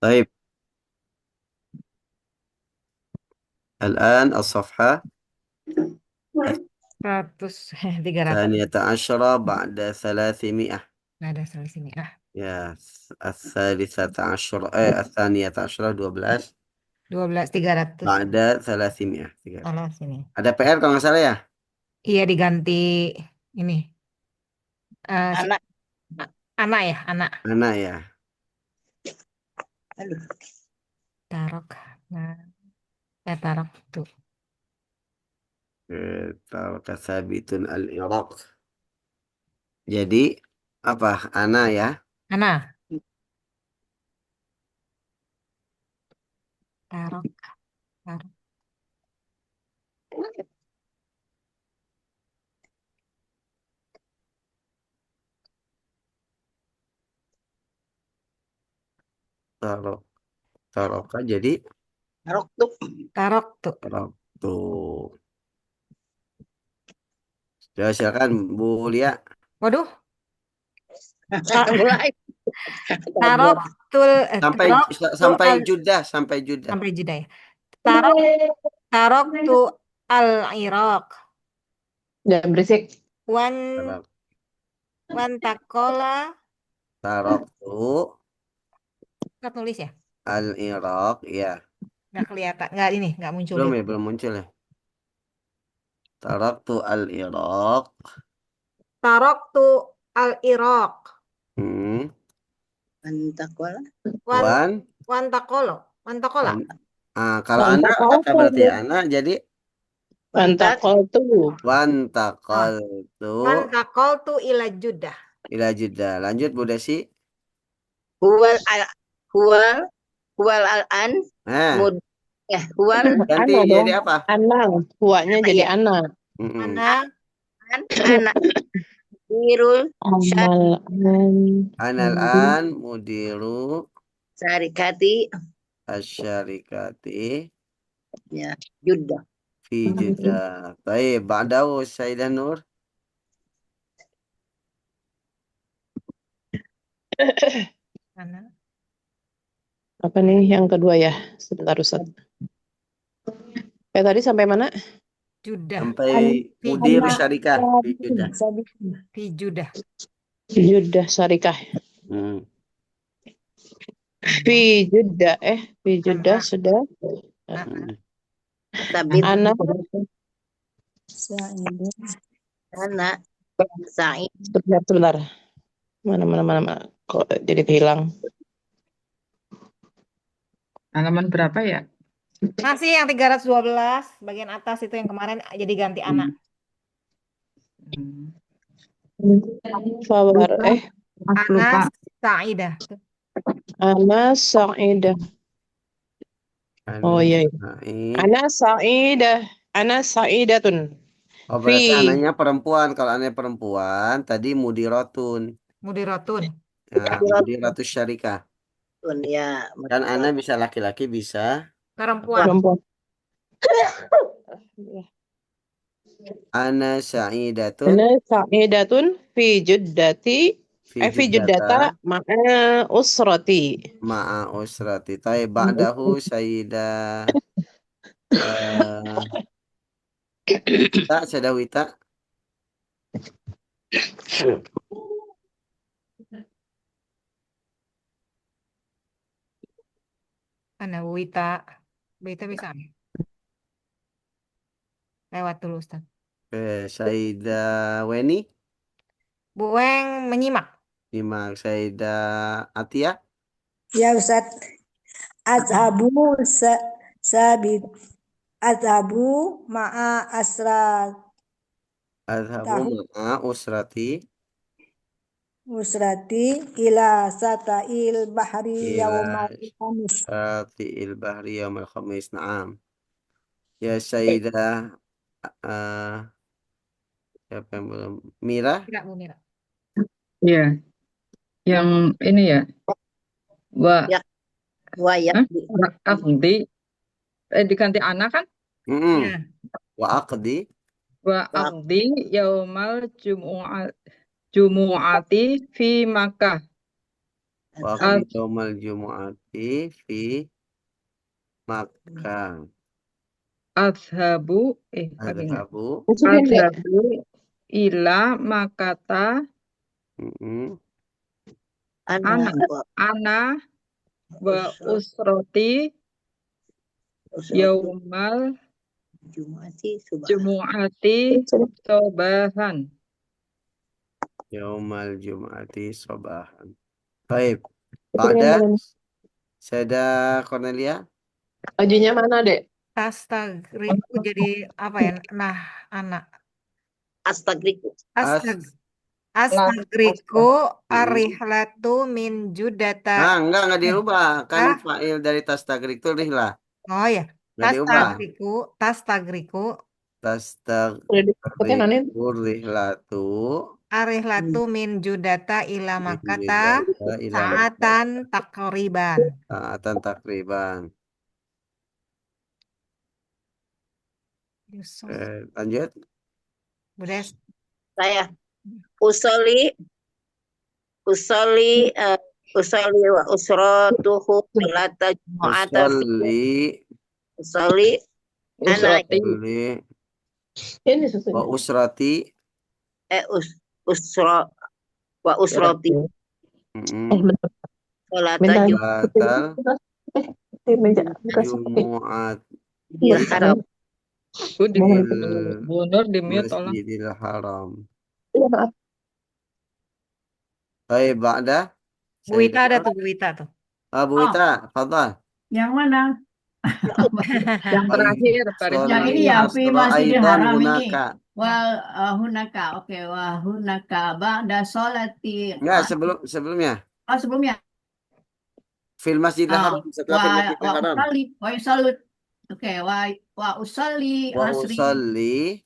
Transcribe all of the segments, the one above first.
طيب الآن الصفحة 100, 300. الثانية عشرة بعد 300. Nggak ada salah sini. يا الثالثة عشرة الثانية عشرة 12 12, 300. بعد 300. Salah sini. Ada PR kalau nggak salah ya? Iya diganti ini. Si Anak. anak ya, anak. Mana ya? Aduh. Tarok. Nah, tarok tuh. Taraka sabitun al-Iraq. Jadi apa? Ana ya? Anak. Tarok. Tarok. Tarok. Taroka jadi Narok tuh. Tarok tuh. Tarok tuh. Coba silakan Bu Lia. Waduh. Mulai. Tarok tul. Sampai Tarok tuh sampai Judah, sampai Judah. sampai jeda ya. Tarok. Tarok tuh al Iraq. Jangan berisik. Wan Tarok, wan takola. tarok tuh Nggak tulis ya? al-Iraq ya. Nggak kelihatan. Nggak ini. Nggak muncul Belum itu. ya, belum muncul ya. Tarok tuh al-Iraq. Tarok tuh al Iraq. Hmm. Antakola. Wan Wan, wan takolo. Wan takola. kalau Ana Pantakol apa berarti ya? Ana jadi Pantakol tuh. wan Oh, takal tuh wan takol tuh ila Judah. ila Judah. Lanjut Bu Desi. Huwal al huwal huwal al an Nah, mud huwal ganti Ana dong. jadi apa? Ana. Huanya apa jadi ya? Ana. Mm-mm. Mana An anak Wirul Amal an. Anal an mudiru Syarikati asyarikati ya Judah. fi Judah. Baik, ba'dahu Sayyidah Nur. mana Apa nih yang kedua ya? Sebentar Ustaz. Tadi sampai mana? Judah. Sampai Fi mudir Judah. syarikah fi Judah. Fi Judah. Judah Syarikah. Hmm. Fi Judah. Fi Judah Anak. sudah. Hmm. Sabit Ana. anak Said Sebentar. Mana. Kok jadi hilang? Halaman berapa ya? Masih yang 312 bagian atas itu yang kemarin jadi ganti anak. Hmm. Fawar. Aku lupa. Anas Saidah. Tuh. Ana Sa'idah. Oh iya. Said. Ana Sa'idah. Ana Sa'idatun. Oh, Fi. berarti anaknya perempuan. Kalau anaknya perempuan, tadi mudirotun. Mudiratun. Nah, mudiratus syarikah. ya Kan anak bisa laki-laki, bisa Perempuan. Perempuan. ana sa'idatun Ana Sa'idatun fi juddati. fi Fi juddata juddata ma'a usrati. ma'a usrati. Tapi ba'dahu sayyidah tak sayyidah Wita. Ana Wita. Wita bisa lewat dulu Ustaz. Sayyidah Weni. Bueng menyimak. Simak sayyidah Atia. Ya Ustaz, azhabu sabit azhabu ma'a asra Adhabu tahu ma'a usrati usrati ila sata'il bahri ila yaumal khamis. syati'il bahri yaumal khamis. Naam. Ya sayyidah eh, siapa yang belum? Mira. Tidak, Bu Mira. Iya, yang ini ya. Wa ya wayak Hah? Wa Akdi. Diganti anak kan? Mm-mm. Ya. Wa aqdi Wa Akdi yaumal jumu'ati fi Makkah. Waqti Az- yaumal jumu'ati fi Makkah. Azhabu lagi nggak? Adhabu. Masukin dek. Azhabu ila makata Mm-mm. Ana ana wa ana wa usroti usratu yaumal Jumati subah. jumu'ati sobahan. Yaumal jumu'ati sobahan. Baik. Masukin yang Ba'da. mana nih? Seda Cornelia. Bajunya mana dek? Tastagriku jadi apa ya? Nah, anak. Astagriku. Astag As. Astagriku Mm-mm. arihlatu min judata. Enggak dirubah. Kan Ah, fa'il dari tastagrik itu rihlah. oh ya. Enggak diubah. Tastagriku Udah disebutnya nani? Tastagriku rihlatu arihlatu min judata ila min makata judata ila saatan takriban. saatan takriban. Yusuf, Lanjut. Budes. Saya usoli usoli wa usratuhu salata jumu'ata fi Usolli. usoli ana Usroti Usolli. Ini Wa susunya. usrati. usra wa usrati Mm-mm. Bentar. salata Bentar. Salatal Di meja. Buka seperti. Jumu'at Iya. Jumu'atil haram. Bu di Mohon. Bu Nur di mute tolong. Masjidil Haram. Iya maaf. Baik, Ba'da. Bu Wita ada tuh Bu Wita tuh. Bu Wita, fadal. Yang mana? Yang terakhir baris Yang ini ya, fi Asra Masjidil aidan Haram ini. hunaka. Hunaka, oke, hunaka ba'da sholati. Enggak, sebelumnya. Oh, sebelumnya. Fil Masjidil Ah, Haram. Setelah fil Masjidil wa Haram. usalli, wa yusallut. Oke, wa usalli Wa asri usalli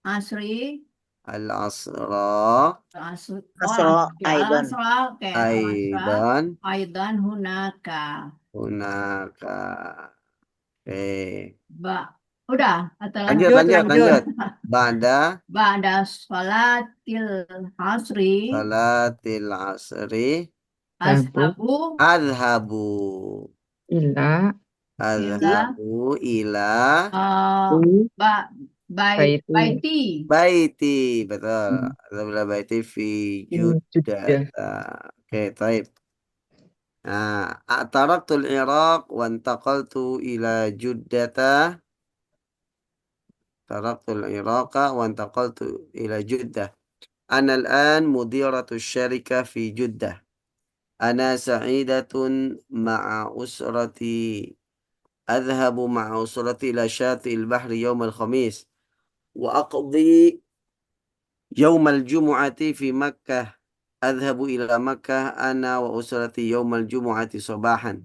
asri al-asra asri Asra aidan. asra, oke, asra aidan aidan hunaka. hunaka. Oke. Udah atau Lanjut. ba'da sholatil asri Salatil asri ashabu adhabu ila ila ba baiti baiti. betul. Adhabu ila baiti fi Juddah. Juddata. Oke, taib. Taraktul Iraq wa intaqaltu ila Juddata. Taraktul Iraq wa intaqaltu ila Juddah. Ana al-an mudiratu syarika fi Juddah. Ana sa'idatun ma'a usrati. أذهب مع أسرتي إلى شاطئ البحر يوم الخميس وأقضي يوم الجمعة في مكة. أذهب إلى مكة أنا وأسرتي يوم الجمعة صباحا.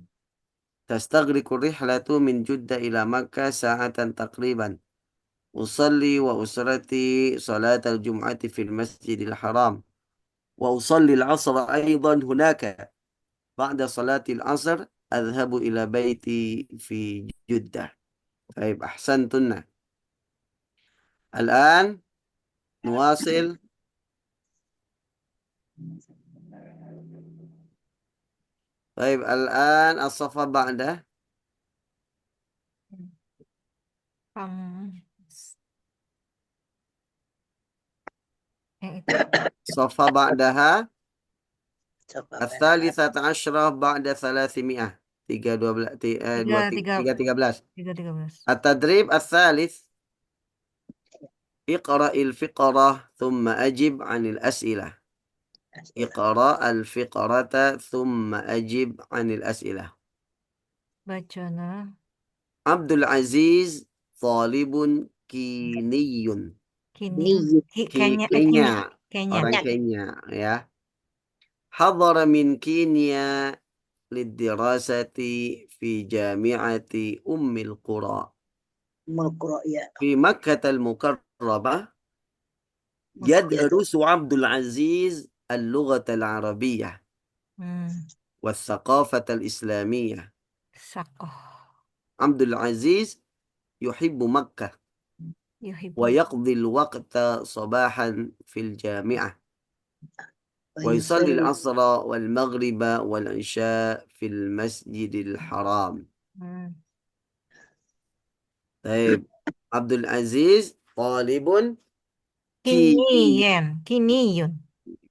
تستغرق الرحلة من جدة إلى مكة ساعة تقريبا. أصلي وأسرتي صلاة الجمعة في المسجد الحرام وأصلي العصر أيضا هناك. بعد صلاة العصر أذهب إلى بيتي في جدة. طيب أحسنتن. الآن نواصل. طيب الآن الصفحة بعده. Yang itu. الصفحة بعدها الثالثة عشرة بعد 300. 313. 3:13. التدريب الثالث. اقرأ الفقرة ثم أجب عن الأسئلة. اقرأ الفقرة ثم أجب عن الأسئلة. Bacana. عبد العزيز طالب كيني. Kenya. Orang Kenya ya. حضر من كينيا للدراسة في جامعة أم القرى في مكة المكرمة. يدرس عبد العزيز اللغة العربية والثقافة الإسلامية. عبد العزيز يحب مكة ويقضي الوقت صباحا في الجامعة. ويصلي ويصلي العصر والمغرب والعشاء في المسجد الحرام. طيب عبد العزيز طالب كيني Kiniyun.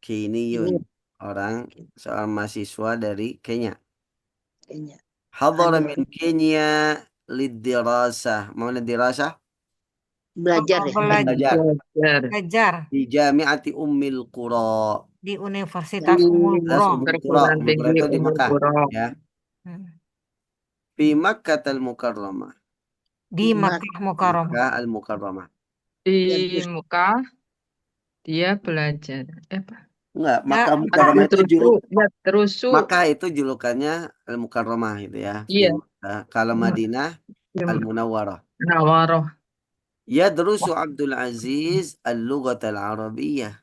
كينيون orang seorang mahasiswa dari Kenya. Kenya. حضر Hadir من كينيا للدراسة. mana dirasah? belajar ya. Belajar Belajar di Jami'ati Ummil Qura. di Universitas Di Ummul Universitas Qura. Ummul Qura. perguruan Ummul Qura tinggi itu di Ummul Mekah Qura. ya. Hmm. Fi Makkatal Mukarramah. Di Makkah Mukarramah. Makkah Al-Mukarramah. Di Ya, Mekah dia belajar. Apa? Enggak, Ya, Makkah Mukarramah itu Terus Makkah itu julukannya Al-Mukarramah gitu ya. Iya. Kalau Madinah Al-Munawwarah. Nawaroh. Yadrusu Abdul Aziz al-lughat al-arabiyyah.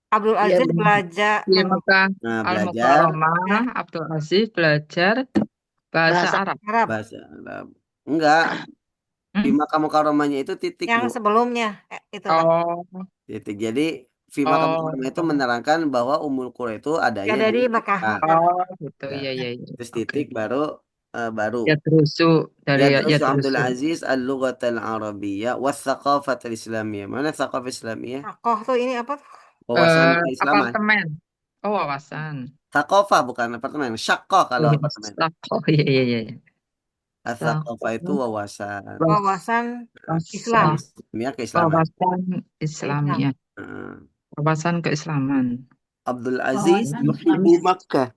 Abdul Iya, Aziz belajar Di Mekah Nah, belajar Al-Mukarramah, Abdul Aziz belajar bahasa Bahasa Arab. Arab bahasa Arab. Enggak, di Makkah Mukarramahnya itu titik, yang Bu. sebelumnya itu kan. Oh, Titik. Jadi fi Makkah Oh. Mukarramah itu menerangkan bahwa Ummul Qura itu adanya Ada di di Makkah. oh gitu. Ya. Iya. Terus Oke. titik baru Ya terusu dari ya Yadrusu Abdul terusu. Aziz al-lughat al-arabiyyah wa thaqafat al-islamiyyah. Mana thaqafah Islamiyah? Takoh tuh ini apa tuh? Wawasan keislaman. Apartemen. Oh, wawasan. Thaqafah bukan apartemen. Syaqqa kalau apartemen. Oh, iya. Thaqafah itu wawasan. Wawasan Islam. Islamiyah keislaman. Wawasan Islamiyah. Heeh. Wawasan keislaman. Abdul Aziz Wawasan yuhibbu Islam. Makkah.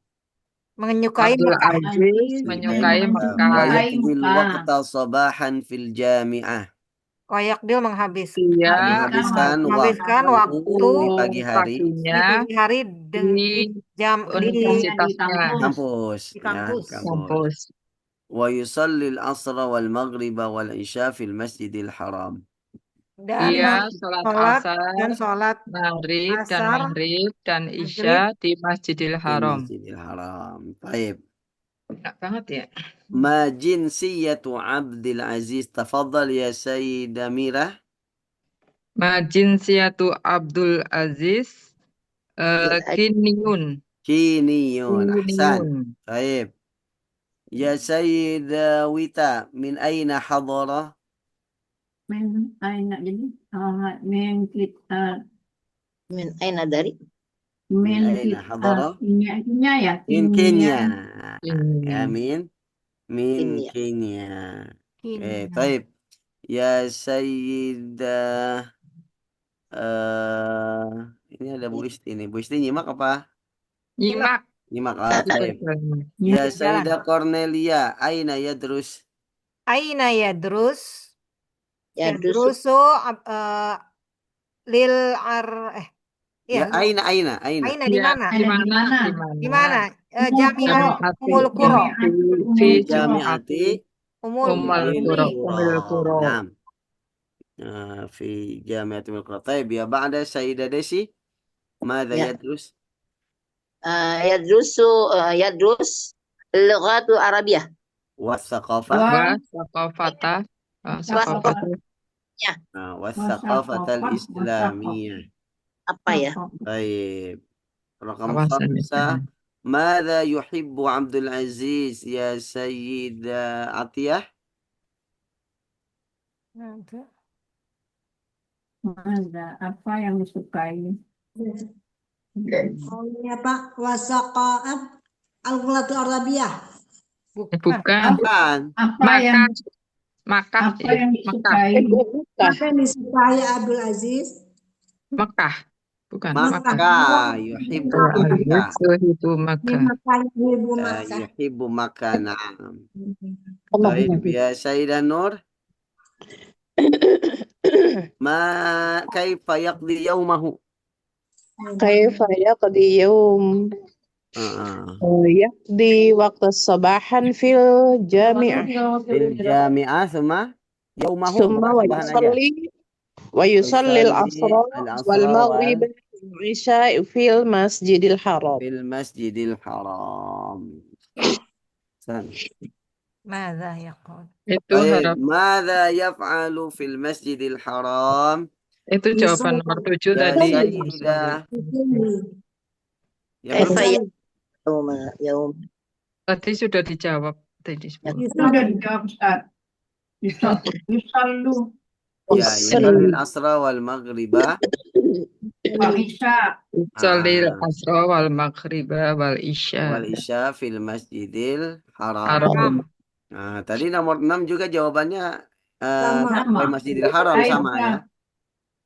Menyukai Abdul Makkah. Aziz menyukai Mekah. Wa Menyukai yaqdil Mekah. waqta sabahan fil jami'ah. Koyak dia menghabiskan Dia Menghabiskan menghabiskan waktu di pagi hari di paginya pagi hari di jam di universitasnya, kampus. Di kampus. Ya, kampus. Wa yusalli al-asra wal maghriba wal isya fil masjidil haram. dan Dia sholat sholat asar, dan sholat maghrib dan asar, maghrib dan isya di Masjidil Di Haram. Masjidil Haram. Baik. Enak banget ya. Ma jinsiyatu Abdul Aziz. Tafadhal ya Sayyidah Mirah. Majinsiyatu Abdul Aziz Kiniyun. Kiniyun. Ahsan. Kiniyun. Baik. Ya Sayyidah Wita. Min aina hadara? Men aina jadi men kita min aina dari men aina kita hadara? ininya ya Min Kenya. Ya, Kiniyun. min Kenya. Kenya. Kini. Baik. Ya Sayyidah ini ada Bu Isti nih. Bu Isti nyimak apa? Nyimak. Nyimak. Baik. Ya Sayyidah Cornelia, aina yadrus? Aina yadrus Ya yadrusu lil Ya, aina. Aina di Ya, mana? di mana? Di mana? Jami'ah Ummul Qura. Fi Jami'ati Ummul Qura. Naam. في جامعة القرى. طيب يا بعد سيدة ديسي ماذا Ya. يدرس؟ yadrus lughatul arabiyah والثقافة Wasaqafata. والثقافة الإسلامية. apa ya? طيب رقم Kawasan 5 ماذا يحب عبد العزيز يا سيدة عطية؟ apa yang disukai? Oh ini apa? Wasaqa'at al-lughatul arabiyah. Bukan. Apa yang Makkah. disukai? Apa yang disukai Abdul Aziz? Makkah. Bukan. Makkah. يحب مكة. Suhibu Makkah. Ibu Makkah. يحب مكة. نعم. طيب يا سيدة نور كيف يقضي يومه؟ كيف يقضي يوم يقضي وقت صباحا في الجامعة في الجامعة ثم يومه ثم ويصلي العصر والمغرب والعشاء في المسجد الحرام. في المسجد الحرام. ماذا يقول؟ Itu طيب harap. ماذا يفعل في المسجد الحرام؟ Itu jawaban nomor 7 tadi. سيدة Yang Kaifa mana? ya yaum Tadi sudah dijawab tadi 10. Itu udah dijawab Ustaz. Yusallu Ya, Wasal. yusallil asra wal maghriba. wa isya. Salil Ah, asra wal maghriba wal isya. wal isya fil masjidil haram. Haram. Haram. Nah, tadi nomor 6 juga jawabannya Sama. Sama. sampai Masjidil Haram sama ya.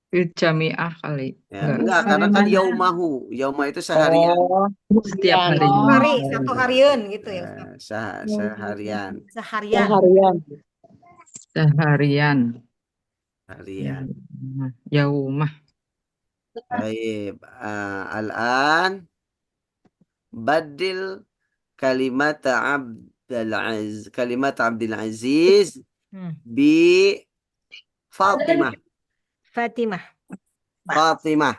Fil jami'ah kali. Ya, Enggak. enggak, karena kan Bagaimana? yaumahu. Yauma itu seharian. Oh, setiap Harian. harinya. Oh, Hari, satu harian gitu ya Ustaz. Seharian. Seharian. Harian. Seharian. Harian. Yaumah. Baik. Al-an badil kalimat Abdul Aziz Hmm. bi Fatimah. Fatimah. Fatimah.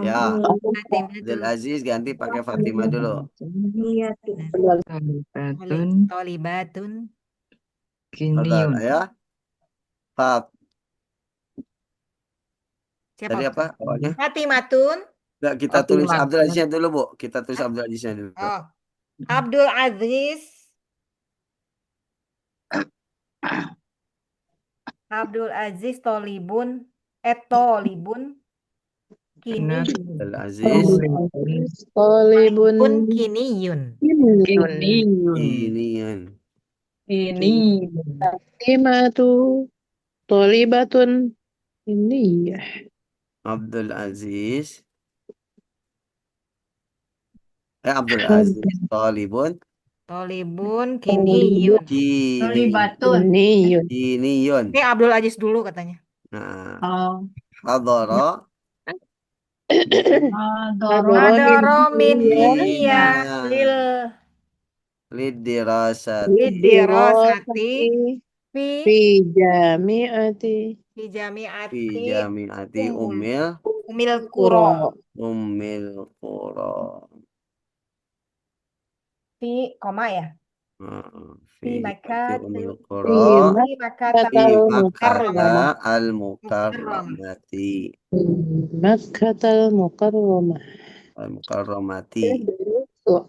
Ya, Fatimah Abdul tuh. Aziz ganti pakai Fatimah dulu. Iya tuh. Talibatun Tolibatun. Betul, kiniyun. ya. Siapa Tadi apa Ustaz? awalnya? Fatimatun. Enggak, kita tulis Fatimah. Abdul Aziznya dulu, Bu. Kita tulis Abdul Aziznya dulu. Oh. Abdul Aziz. Abdul Aziz Tolibun. Tolibun. Kini. Abdul Aziz Tolibun. Pun kiniyun. Kiniyun. Inian. Kiniyun. Fatimatu. Tolibatun. Ini ya. Abdul Aziz. Abdul Aziz Talibun. Tolibun kiniyun. Tolibatun. Ini Kiniyun. Ini Abdul Aziz dulu katanya. Nah, Oh, hadara Doro. Hadaro min Iya. iya lil lidirasat lidirosati fi Fi jami'ati. fi jami'ati fi jami'ati umil kuro. ummil qura. Fi koma ya. Fi Makkah. ummil Fi qura. Fi Makkah Fi Makkah Makkah al-mukarramati. Makkatal Mukarramah. Al-mukarramati.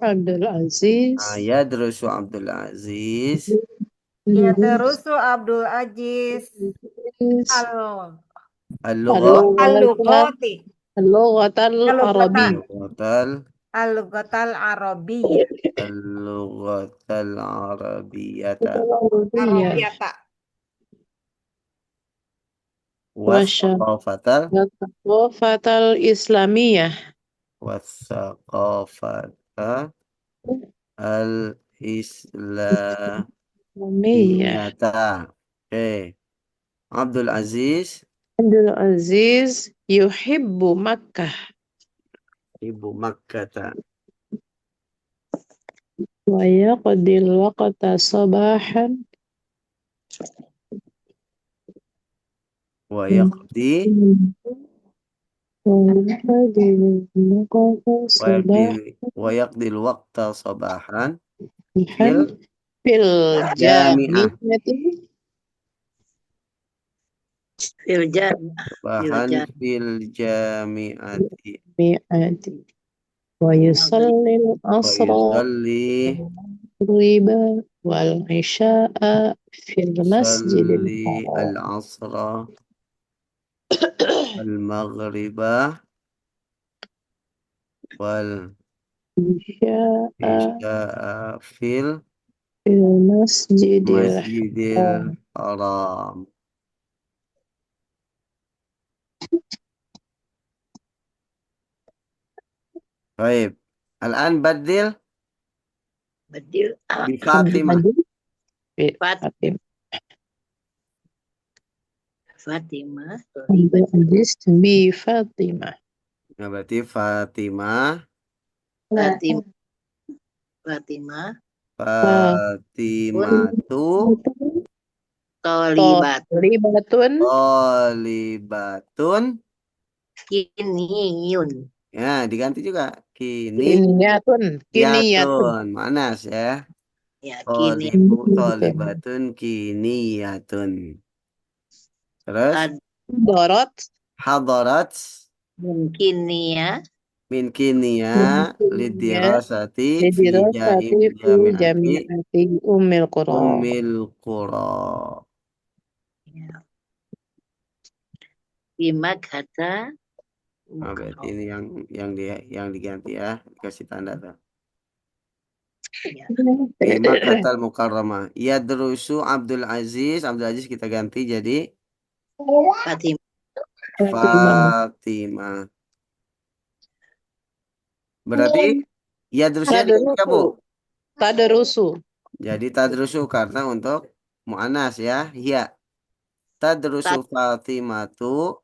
Abdul Aziz. Yadrusu Abdul Aziz. Ya terus Abdul Aziz Al-lughah. al-lughati Al-lughatal Arabi. al-lughatal arabiyyah Al-lughatal arabiyyata. arabiyata Wathaqafatal. Wafatal Islamiyah. Wathaqafata al-islamiyata. Islamiyah. Oke. Abdul Aziz. Abdul Aziz yuhibbu Makkah. Ibu Makkah. Wa yaqdil waqta sabahan. Wa yaqdi. Wa yaqdil waqta sabahan. Fil Jami'ah. fil jami'ah. Sabahan fil jami'ati. Wa yusallil Wa asra yusalli. riba wal isya'a fil masjidil Yusalli haram. al-asra. Al-maghriba. Wal isya'a fil masjidil haram. Baik. Al-an badil Badil bi Fatimah. Fatimah. Bi Fatimah. Nah, berarti Fatimah. Fatimatu Tolibatun Tolibatun. kiniyun. Ya, diganti juga. Kiniyatun. Manas ya. Ya, kini. Tolibatun kiniyatun. Terus Dorot hadarat Kiniyah. min kiniya lidirasati fi lidirasati fi jami'ati jami'ati Ummil Qura. Ummil Qura. Ya. Fi Makkata Nah, berarti ini yang diganti ya, kasih tanda tuh. Ya. Fi Makkatal Mukarramah. Yadrusu Abdul Aziz kita ganti jadi Fatimah. Fatimah. Berarti yadrusnya diganti ya, Bu. Tadrusu. Jadi tadrusu karena untuk mu'anas ya. Iya. Tadrusu Fatimatu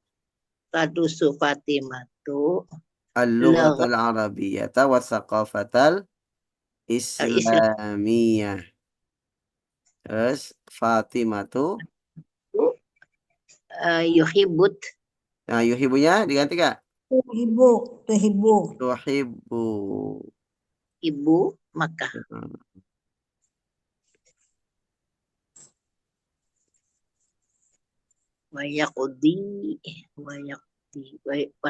Tadusu Fatimatu al-lughatal arabiyyata wa thaqafatal islamiyah. Terus Fatimatu yuhibut nah yuhibunya diganti Kak? Ibu, ibu. Tuhibbu. ibu Makkah. Wa yaqdi wa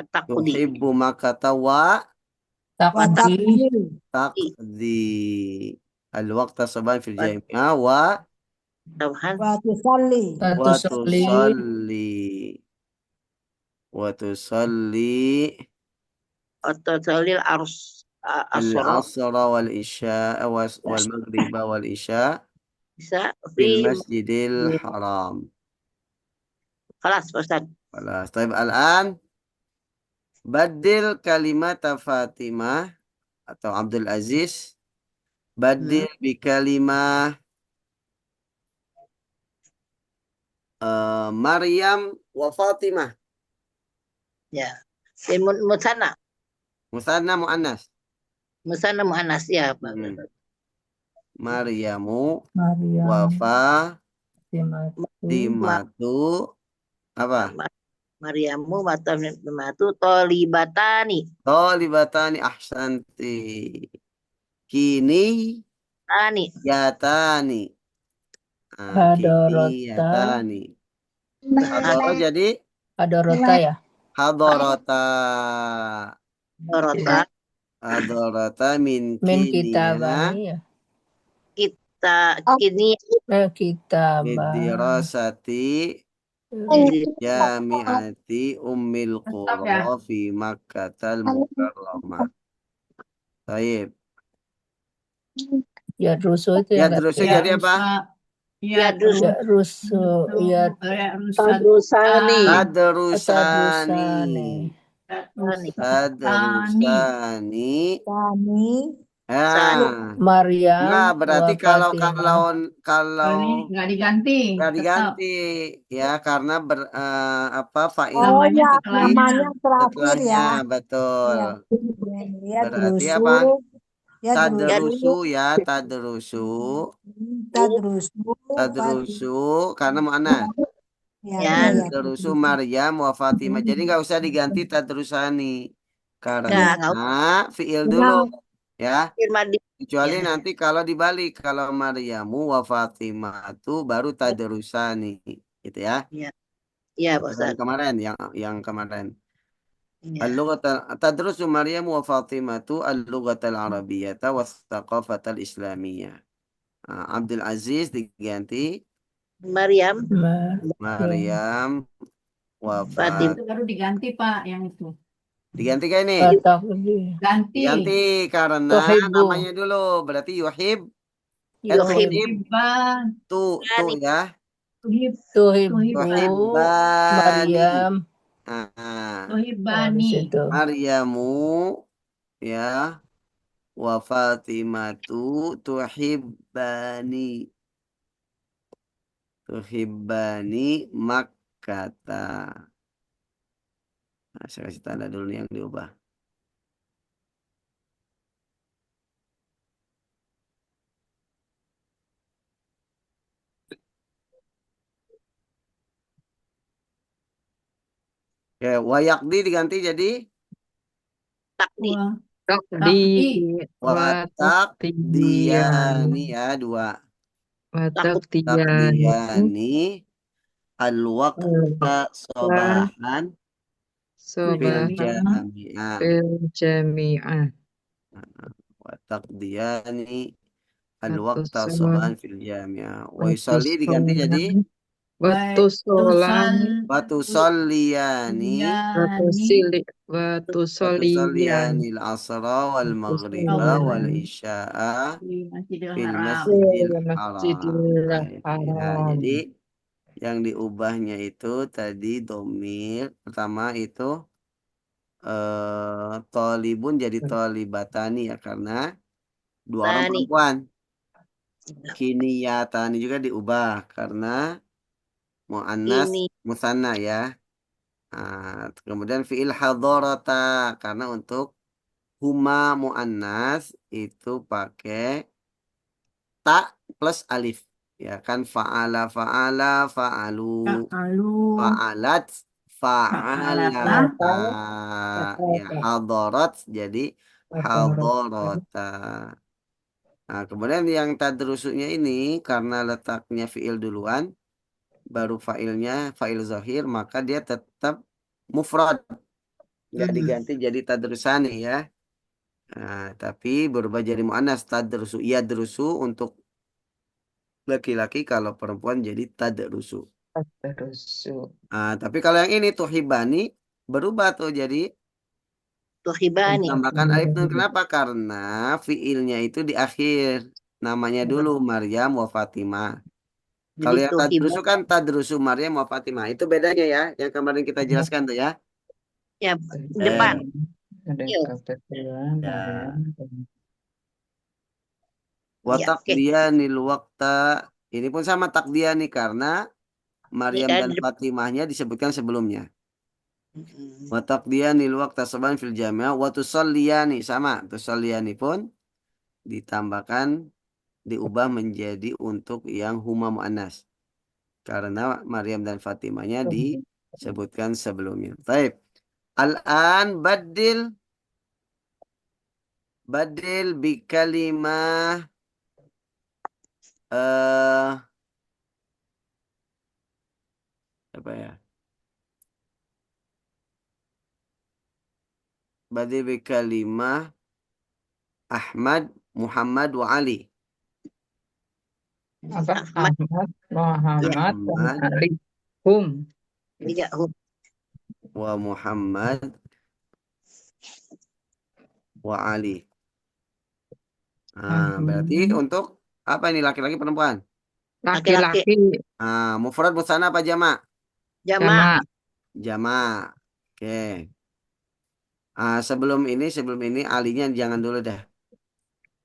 taqdi. Tuhibbu Makkata wa Takdi. taqdi al-waqta saban fil jami'ah wa Tauhan Watusalli. wa tusalli atau salil asra al-asra wal isya wal maghriba wal isya bisa fil fi masjidil haram. kelas Ustaz. Balas. Taib al-an badil kalimat Fatimah atau Abdul Aziz badil bi kalimah Maryam wa Fatimah. Ya. Musanna Musanna muannas. muannas ya, Pak. Maryamu Maryam, wa Fatimatu, Fatimatu apa? Maryamu Fatimatu tolibatani. Tolibatani ahsanti. Kini Tani. yatani. Hadorota. Kini yatani. Hadoro jadi Hadorota ya. hadorota. Dorota Hadorota min Min kiniya kitabani ya. kita kini Kitabah. lidirasati jami'ati Ummil Qura fi Makkatal Mukarramah. Baik. Ya rusuh itu Ya yang terus kata. jadi apa? Ya dus Ya rusuh ya Tadrusani. Tadrusani. Tadrusani. Kami. Ah. Maryam Nah, berarti wa kalau Fatimah. kalau Nggak diganti. nggak Tetap. diganti ya karena fa'il Namanya ya, setelahnya. namanya terakhir setelahnya ya. betul. Ya, Berarti drusu. apa? Ya, Tadrusu ya, tadrusu. Tadrusu. Tadrusu karena mu'annas. Ya. Tadrusu Maryam wa Fatimah. Jadi nggak usah diganti tadrusani. Nggak Karena fi'il dulu ya. firman di Kecuali Ya. nanti kalau dibalik. Kalau Maryamu wa Fatimah itu baru tadrusani. Gitu ya. Ya, Pak Yang Ustaz. kemarin, yang kemarin. Ya. Tadrusu Maryamu wa Fatimatu al-lughatal arabiyyata wa thaqafatal islamiyah. Abdul Aziz diganti Maryam Maryam wa Fatimah. Itu baru diganti Pak yang itu. diganti kayak ini. Ganti. Diganti karena Tuhibbu. namanya dulu. Berarti yuhib. Tuhibban. Tuh ya. Tuhibbani. Maryam. Tuhibbani. Maryamu ya wa Fatimatu tuhibbani Makkata. Nah, saya kasih tanda dulu nih yang diubah. Ya, wayakdi diganti jadi Takdi. watakdiyani ya dua. Takdiyani al-waqta sabahan Sobahan jami'ah fil jami'ah. wa taqdiyani al-waqta Watusol. sabahan fil jami'ah wa yusalli diganti jadi Watusolani. wa tusalliyani Watusili. Watusoliyan. al-asra wal maghriba wal isya'a Di Masjidil fil Haram. masjidil Masjidil haram. Baik, ya, Haram. jadi yang diubahnya itu tadi domir pertama itu tolibun jadi tolibatani ya karena dua orang Tani. perempuan. Kiniyatani juga diubah karena muannas Ini musanna ya. Kemudian fiil hadorata karena untuk huma muannas itu pakai ta plus alif ya kan fa'ala fa'alu Lalu fa'alat fa'alata ya hadarat jadi hadarata. Nah, kemudian yang tadrusunya ini karena letaknya fiil duluan baru fa'il zahir maka dia tetap mufrad nggak diganti jadi tadrusani ya. Nah, tapi berubah jadi muannas tadrusu yadrusu untuk laki-laki kalau perempuan jadi tadrusu. Terus. Tapi kalau yang ini tuhibani berubah tuh jadi tuhibani. ditambahkan alif nun. Kenapa? Karena fiilnya itu di akhir. Namanya dulu Maryam wa Fatimah. Kalau Jadi yang tuhibani. tadrusu kan tadrusu Maryam wa Fatimah. Itu bedanya ya, yang kemarin kita jelaskan tuh ya. Ya, depan. Ada Iya. kebetulan. Ya. Ya, oke. Watakdiyanil waqta. Ini pun sama takdiyani karena Maryam Ini dan ada- Fatimahnya disebutkan sebelumnya. Watakdiyanil waqta saban fil jami'ah wa tusalliyani sama. Tusalliyani pun ditambahkan diubah menjadi untuk yang huma muannas. Karena Maryam dan Fatimahnya disebutkan sebelumnya. Baik. Al-an badil bi kalimah apa ya? Badil bi kalimah Ahmad, Muhammad wa Ali. Apa? Ahmad, Muhammad, dan Muhammad Ali. Hum. Iya, wa Muhammad wa Ali. Berarti untuk apa ini laki-laki perempuan? Laki-laki. Mufrad musanna apa jamak? Jamak. Jamak. Oke. Sebelum ini alinya jangan dulu dah.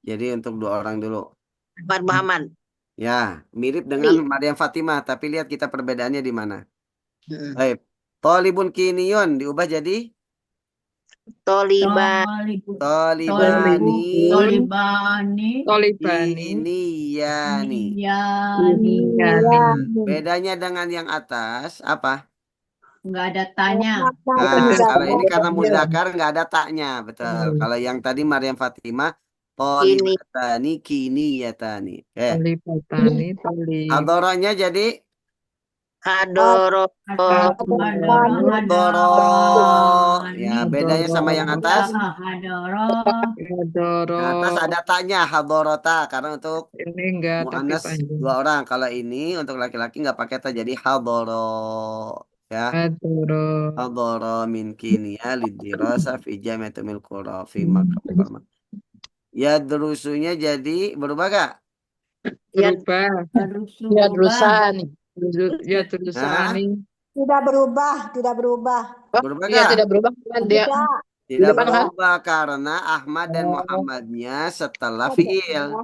Jadi untuk dua orang dulu. Ahmad Muhammad. Ya, mirip dengan Maryam Fatimah, tapi lihat kita perbedaannya di mana. Baik. Tolibun kiniyun diubah jadi Toliban. Tolibani Tolibani. Kiniyani. Bedanya dengan yang atas apa? nggak ada tanya. Kalau ini karena mudzakar nggak ada taknya, betul. Kalau yang tadi Maryam Fatimah Tolibatani kiniyatani. Tolibatani. Hadoronya jadi Hadoro. Hadoro. Ya, bedanya sama yang atas. Hadoro. Yang atas ada taknya hadorota karena untuk Ini enggak tapi muannas panjang. dua orang. Kalau ini untuk laki-laki nggak pakai ta jadi hadoro. Ya. Hadoro. Hadoro min kiniya lidirasa fi jami'atul qura fi Makkah. Ya drusunya jadi berubah gak? Berubah. Ya drusani. Ya terusani. Tidak berubah, tidak berubah. Berubah Iya gak? tidak berubah kan dia. Tidak. Tidak depan kan? berubah karena Ahmad dan Muhammadnya setelah fiil.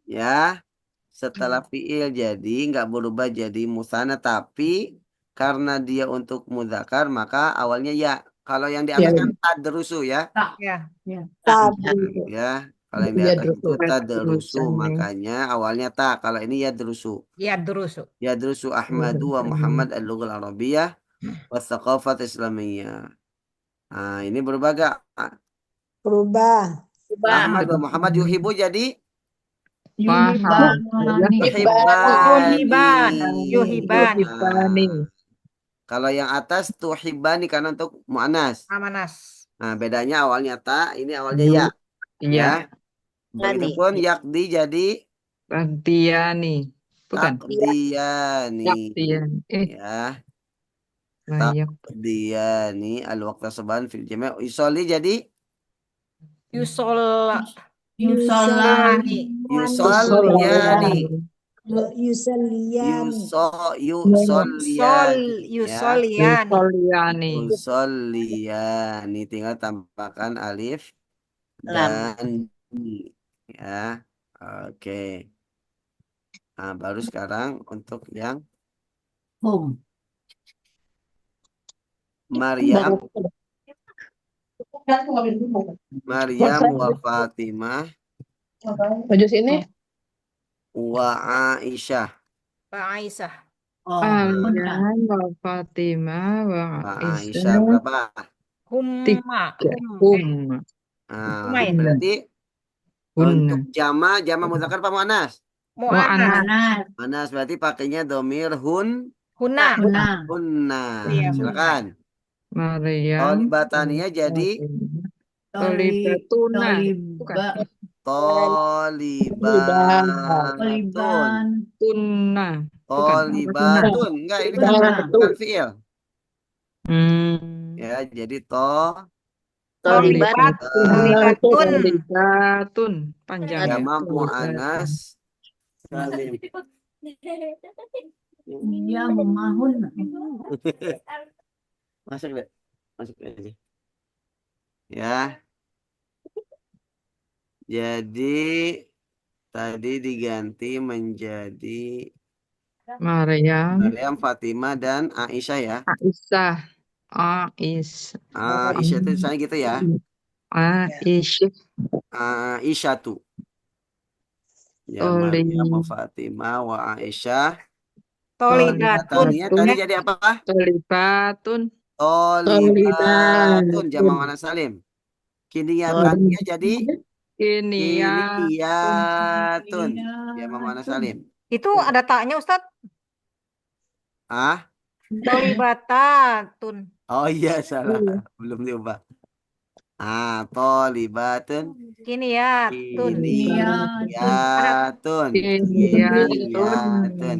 Ya, setelah fiil jadi nggak berubah jadi musanna, tapi karena dia untuk mudzakar maka awalnya ya. Kalau yang di atas kan tadrusu ya. Ya. Ya, kalau yang di atas itu tadrusu makanya awalnya ta. Kalau ini ya drusu. Ya durusu. Ya drusu Ahmadu wa Muhammad al-lughal arabiyyah wa thaqafat islamiyah. Ini berubah gak? Berubah. Ahmad wa Muhammad yuhibu jadi Yuhiban. Yuhibani. Yuhibani. Nah, Kalau yang atas tuhibbani karena untuk mu'anas. Amanas. Nah, bedanya awalnya ta, ini awalnya ya. Iya. Ya. Tadi. Begitupun yakdi jadi Baktiani. Bukan. takdiyani. Baktiani. Ya, Layak. takdiyani al-waqta saban fil jami'. Yusolli jadi Yusol. Yusolani. yusalliyani. Yusalliyani. Yusolliyani. Ya. Yusolian. Soliani. Yusolliyani. Tinggal tambahkan alif Lam. dan i. Ya. Oke. Nah, baru sekarang untuk yang Hum. Maryam Masa wa Fatimah maju sini. wa Aisyah. Pak Aisyah. Oh, benar. Alian wa Fatimah wa Wa Aisyah. Aisyah berapa? Humma. Hum. Nah, Humma ya? berarti Hunna. untuk jama muzakkar apa muannas? Mu'anas. Mu'anas. Muannas berarti pakainya domir Huna. Hunna. hunna. Iya, Silakan. Maryam. Tolibataniyah jadi Tolibatuna. Bukan. tolibatun. Toliban. Tunna. Tolibatun. Enggak, ini kan Tunna. bukan fiil. Hmm. Ya, jadi Tolibat. Tolibatun. Tolibatun. Panjang ya. jama Tolibatun. muannas salim. Iya, memahun. Masuk deh. Masuk aja. Ya. Jadi tadi diganti menjadi Maryam. Maryam, Fatimah, dan Aisyah ya. Aisyah. Aisyah. Aisyah itu misalnya gitu ya. Aisyah. Aisyah tuh. Ya, Toli. Maryam, Fatimah, wa Aisyah. Tolibatun. Taniya tadi jadi apa? Tolibatun. Tolibatun jama mana salim. Kiniyatannya jadi Kiniyatun. kiniyatun jama mana salim. Itu ada taknya Ustadz. Ah? Tolibatatun. Oh iya salah. Belum diubah. Tolibatun. Kiniyatun. Kiniyatun. Kiniyatun.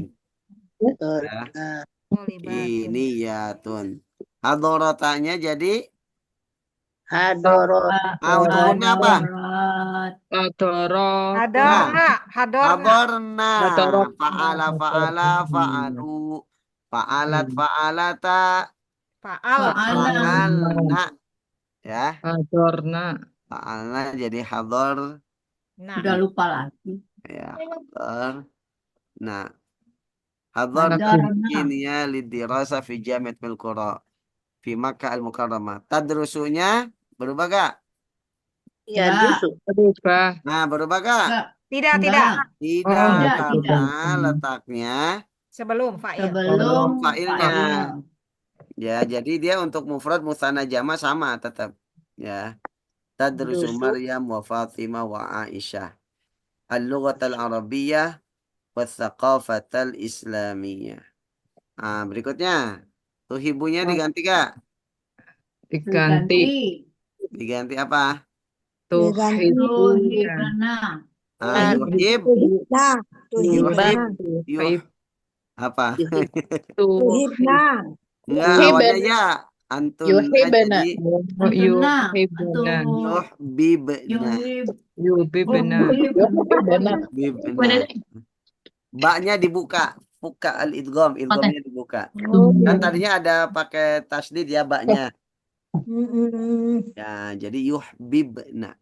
Ya. Tolibatun. Kiniyatun. Hadorotanya jadi Hadorot. untuk hunna apa? Hadorot. Hadorna. Hadorna. Hadorot. Fa'ala fa'alu. Fa'alat fa'alata. Faal. Fa'alna. Ya. Hadorna. Fa'alna jadi hador. Nah. Udah lupa lagi. Ya, hador. Nah. Hador Hadorna. kinnya lidirasa fi jami'atil qura fi Makkah al-Mukarramah. Tadrusunya berubah gak? Ya, Ya. dusu. Berubah. Nah, berubah gak? Tidak. Tidak, Tidak. karena letaknya Sebelum fa'il. Sebelum fa'ilnya. fa'il. Ya, jadi dia untuk mufrad musanna jama sama tetap. Ya. Tadrusu Dusu. Maryam wa Fatimah wa Aisyah. Al-lughat al-arabiyyah wa thaqafat al-islamiyah. Berikutnya. Tuhibunya diganti gak? Diganti. Diganti apa? Tuhibuna. Yuhib. Nah, Yuhib. Tuhib. Apa? Tuhibna. Enggak, awalnya ya. Antun Yuhibna. jadi Yuhibuna. yuhbibna. Yubibna. Bibna. Baknya dibuka. Buka al-idgham. Idghamnya dibuka. Kan tadinya ada pakai tasdid ya baknya. Ya, jadi yuhbibna.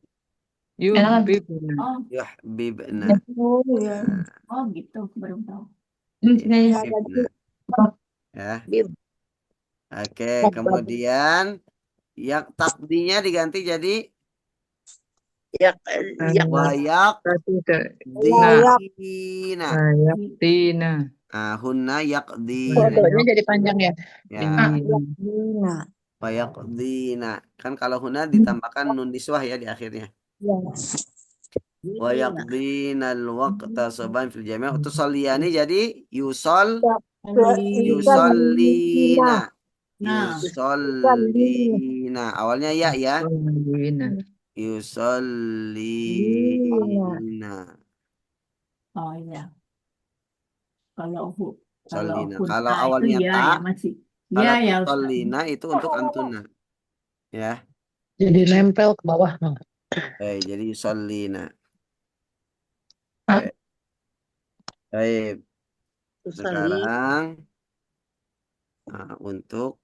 Yubibna. Yuhbibna. Oh ya. Oh gitu, baru tahu. Yuhbibna. Ya. Bib. Oke, kemudian yang takdinya diganti jadi Ya, wayak Dina. dina. Dina. Hunna yakdina. Fotonya jadi panjang ya. Ya, Nah, wayak dina. Kan kalau hunna ditambahkan nun niswah ya di akhirnya. Wayak dina al-waqta saban fil jami'. Untuk soliyani jadi yusollina. Nah, Yusallina. Awalnya ya ya. Yusallina. Yusallina. oh iya. Kalau kalau Sallina. Kalau hunna itu awalnya ya ta, ya masih ya kalau ya Ustaz. tusallina itu untuk antuna. Ya. Jadi nempel ke bawah. Jadi yusallina. Ah. Baik. Tusalli. Sekarang untuk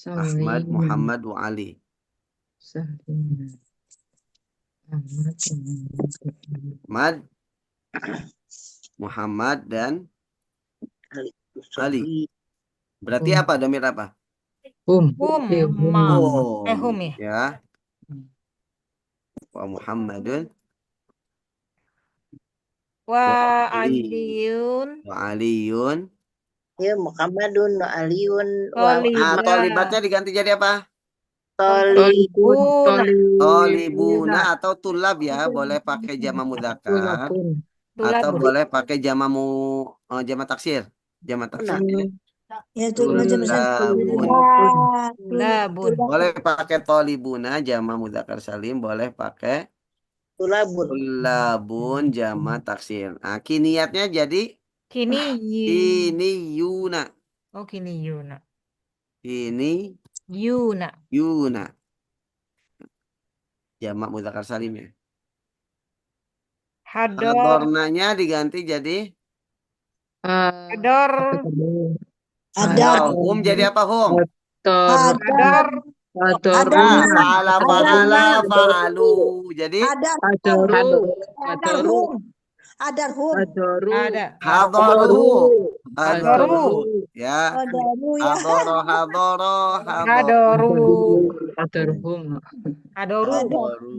Ahmad, Yusallina. Muhammad, wa Ali. Yusallina. Ahmad. Ahmad, Muhammad, dan Ali. Ali. Tusalli. Berarti apa? Domir apa? Hum. Hum, Hum. ma. Hum. Hum ya. Ya. Wa Muhammadun. Wa Ali. aliyun. Wa Aliyun. Ya, Muhammadun wa Aliun wa Toliba. Tolibatnya diganti jadi apa? Tolibun. Tolibuna atau tulab ya. Boleh pakai jama mudzakkar Tulabun. atau Tulabun. boleh pakai jama taksir. Jama taksir. Ya, itu baca pesan. Tulabun. Tulabun. Boleh pakai tolibuna jama mudzakkar salim, boleh pakai Tulabun. tulabun jama taksir. Nah, kiniyatnya jadi Kini kiniyuna. Oh, kini yuna. Ini Yuna. yuna. Jamak mudzakkar salim ya. Hador. Hadornanya diganti jadi Hador. Ada. hum jadi apa hum? Hador. Nah, fa'ala fa'ala fa'alu. Jadi Ada. Hadaru. Ada hum. Ada hum. Hadaru. Ada. hadaru. Hadaru. Ya. Ada ru ya. Hadoro. Hadoru. Hadarhum. Hadoru. Hadaru.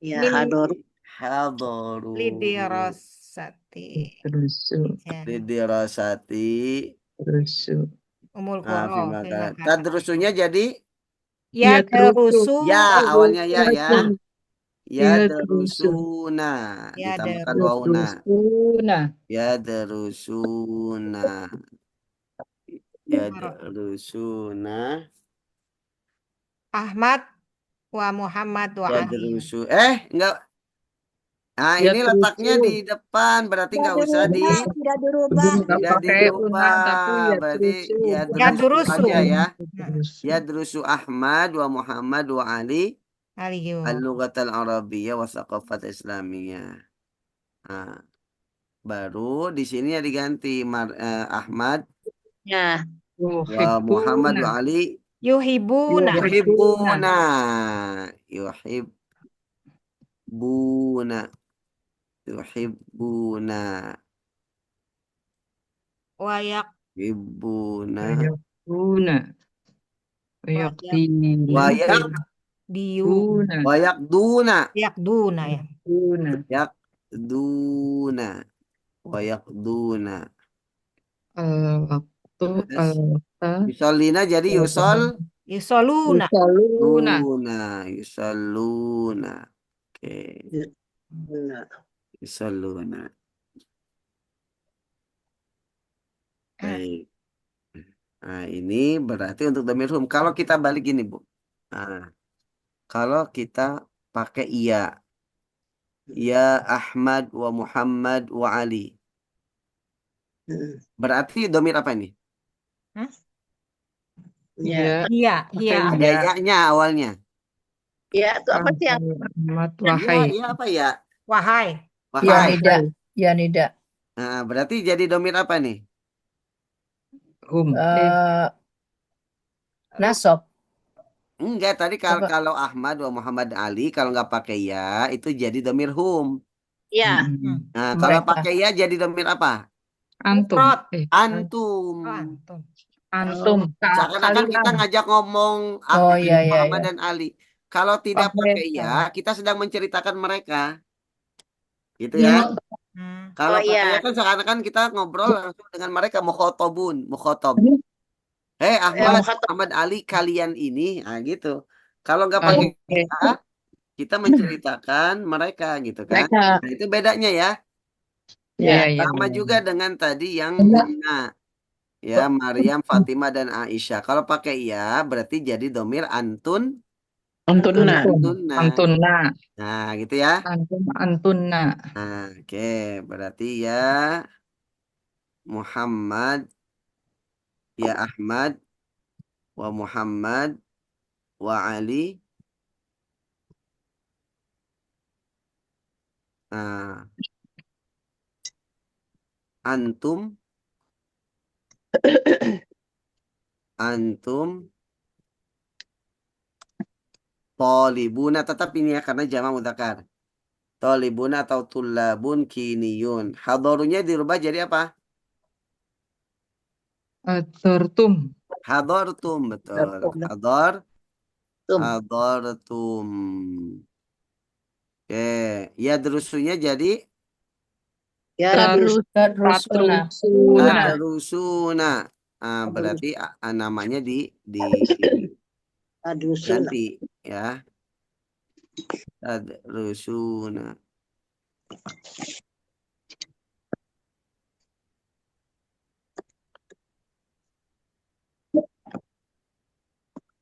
Ya, Min Hador. Hadaru. lidirasati. Terusu. Lidirasati. Terusu. Umul Nah, Qura. fil makanan. Tadrusunya jadi Ya terusu. ya, awalnya ya. Ya Ya terusu. derusuna. Ya Ditambahkan derusuna. wauna. Terusuna. Ya derusuna. Ya derusuna. Ahmad wa Muhammad wa Ya Ali. derusu. Enggak. Nah, Ya ini letaknya terusu. di depan. Berarti Tidak nggak usah dirubah. Tidak dirubah. Nggak tidak pakai una tapi dirubah. ya Berarti terusu. ya Ya derusu derusu. aja ya. Terusu. Ya derusu Ahmad wa Muhammad wa Ali. Aliyo. Al-lughat al-arabiyyah wa thaqafat islamiyah. Nah, baru di sini ya diganti Ahmad Ya. wa Muhammad wa Yuhibbuna. Ali Yuhibuna. yuhibbuna yuhibbuna yuhibbuna Wayak. yuhibbuna Wayakuna. Wayakdina. wayak Diyu. wayakduna Yakduna ya. Wayakduna. yakduna wayakduna Al-waktu. Al-wakta. yusallina jadi Yusoluna. Yusaluna. yusalluna oke Benar. yusalluna baik. Nah, ini berarti untuk dhamir hum. Kalau kita balik gini, Bu. Nah, kalau kita pakai iya. Ya Ahmad wa Muhammad wa Ali. Berarti dhamir apa ini? Ya. Iya. Iya. Ada ya-nya awalnya. Ya, itu apa sih yang Ahmad Ya, wahai. iya apa ya? Wahai. Wahai. Ya nida. Nah, berarti jadi dhamir apa nih? Hum. Nasab. Enggak, tadi Apa? kalau Ahmad wa Muhammad Ali kalau nggak pakai ya itu jadi dhamir hum. ya Nah, kalau Mereka. pakai ya jadi dhamir apa? Antum. Mufrad. Antum. Oh, antum. Antum. Seakan-akan kita ngajak ngomong Oh Ahmad, iya iya Muhammad iya. dan Ali. Kalau tidak Oke. pakai ya, kita sedang menceritakan mereka. Gitu Iya. ya. Hmm. Kalau Oh, pakai iya. ya kan seakan-akan kita ngobrol langsung dengan mereka mukhotob. Hei Ahmad, mukhatab. Muhammad Ali kalian ini, nah gitu. Kalau nggak pakai Oke. ya, kita menceritakan mereka gitu kan. Mereka. Nah, itu bedanya ya. Iya, iya. Sama juga dengan tadi yang huna. Ya, Maryam, Fatimah, dan Aisyah. Kalau pakai ya, berarti jadi domir antun, Antunna. antunna. Antunna. Nah, gitu ya. Antum, antunna. Nah, oke. Berarti ya Muhammad, ya Ahmad, wa Muhammad, wa Ali. Nah, antum, antum, tolibuna. Tetap ini ya, karena jama mudzakkar. Tolibun atau tulabun kiniyun. Hadorunya dirubah jadi apa? Turtum. Hadortum, betul. Hador, hadortum. Oke, ya drusunya jadi Ya, Terus Tatrusuna. tatrusuna. tadrusuna. Berarti namanya adusun. diganti ya. Tadrusuna.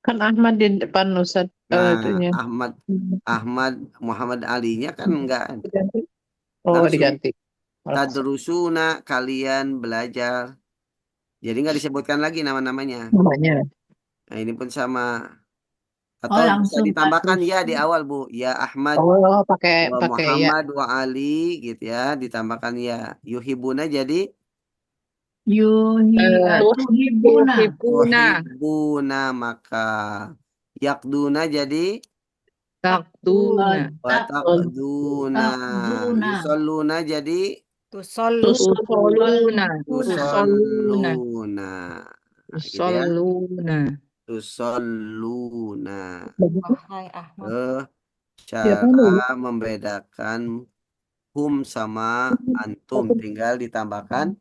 Kan Ahmad di depan Ustaz. Nah, Itunya. Ahmad Muhammad Alinya kan enggak Diganti. Oh, langsung diganti. tadrusuna, kalian belajar. Jadi nggak disebutkan lagi nama-namanya. Namanya. Nah, ini pun sama. Oh, Atau bisa langsung ditambahkan ya di tatrusuna. awal, Bu. Ya Ahmad Oh, pakai wa pakai ya. Muhammad wa Ali gitu ya. Ditambahkan ya. Yuhibuna jadi Tuhibuna. Tuhibuna. tuhibbuna maka. Yakduna jadi Takduna. wataqduna. Takduna. Yusalluna jadi Tusollu. Tusoluna. Tusoluna. tusalluna. Nah, gitu ya. Tusoluna. Tusalluna. Wahai Ahmad. Siapa Cara nih? membedakan hum sama antum tinggal ditambahkan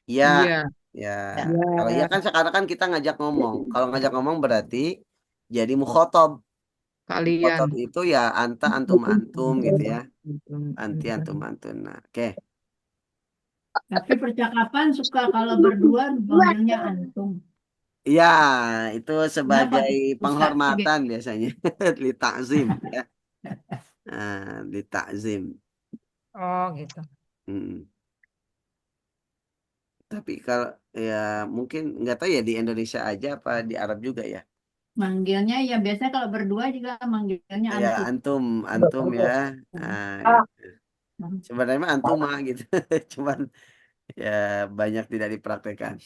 ya. Iya. Ya. Kalau ya Ya. kan sekarang kan kita ngajak ngomong. Kalau ngajak ngomong berarti jadi mukhotob. Kalian. Mukhotob itu ya anta antum antum gitu ya. Antum, Anti antum antum. antun. Nah, oke. Tapi percakapan suka kalau berdua panggilnya antum. Ya, itu Kenapa sebagai tuh, Ustaz? penghormatan biasanya. Li takzim ya. Li takzim. Oh gitu. Hmm. Tapi kalau ya mungkin nggak tahu ya di Indonesia aja apa di Arab juga ya. Manggilnya ya biasanya kalau berdua juga manggilnya Ya antum. antum, antum ya. Nah, gitu. Sebenarnya mah antum mah gitu. Cuman ya banyak tidak dipraktekkan.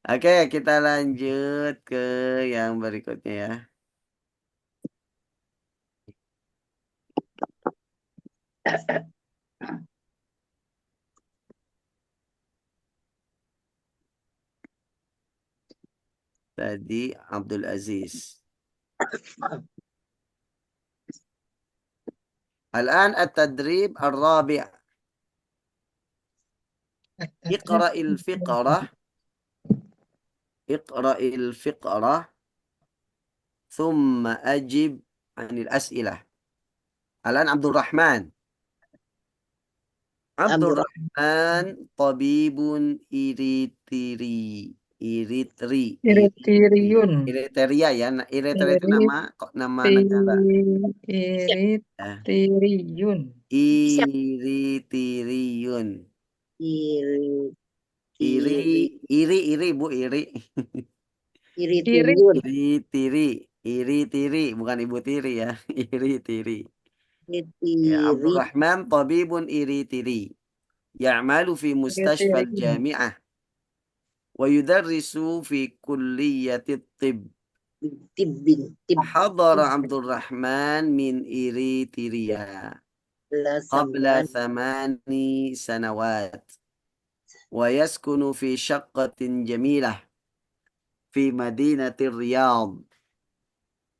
Oke, kita lanjut ke yang berikutnya ya. Tadi Abdul Aziz. الآن التدريب الرابع. اقرأ الفقرة. اقرأ الفقرة ثم أجب عن الأسئلة. الآن عبد الرحمن. عبد الرحمن طبيب إريتري. Eritri. Iritriun. Eritrea ya. Eritrea itu nama negara. Ya. Iritriun. Iritriun. Iri, Iri Bu, iri. iri Iri. triliun. Iri tiri, bukan ibu tiri ya. Iri tiri. Ya, Iri, Abdurrahman tabibun iri tiri. Ya'malu fi mustashfa Iritriun. al-jami'ah. Wa yudarrisu fi kulliyati tib. tibbin, Hadara Abdurrahman min Eritrea قبل 8 سنوات ويسكن في شقة جميلة في مدينة الرياض.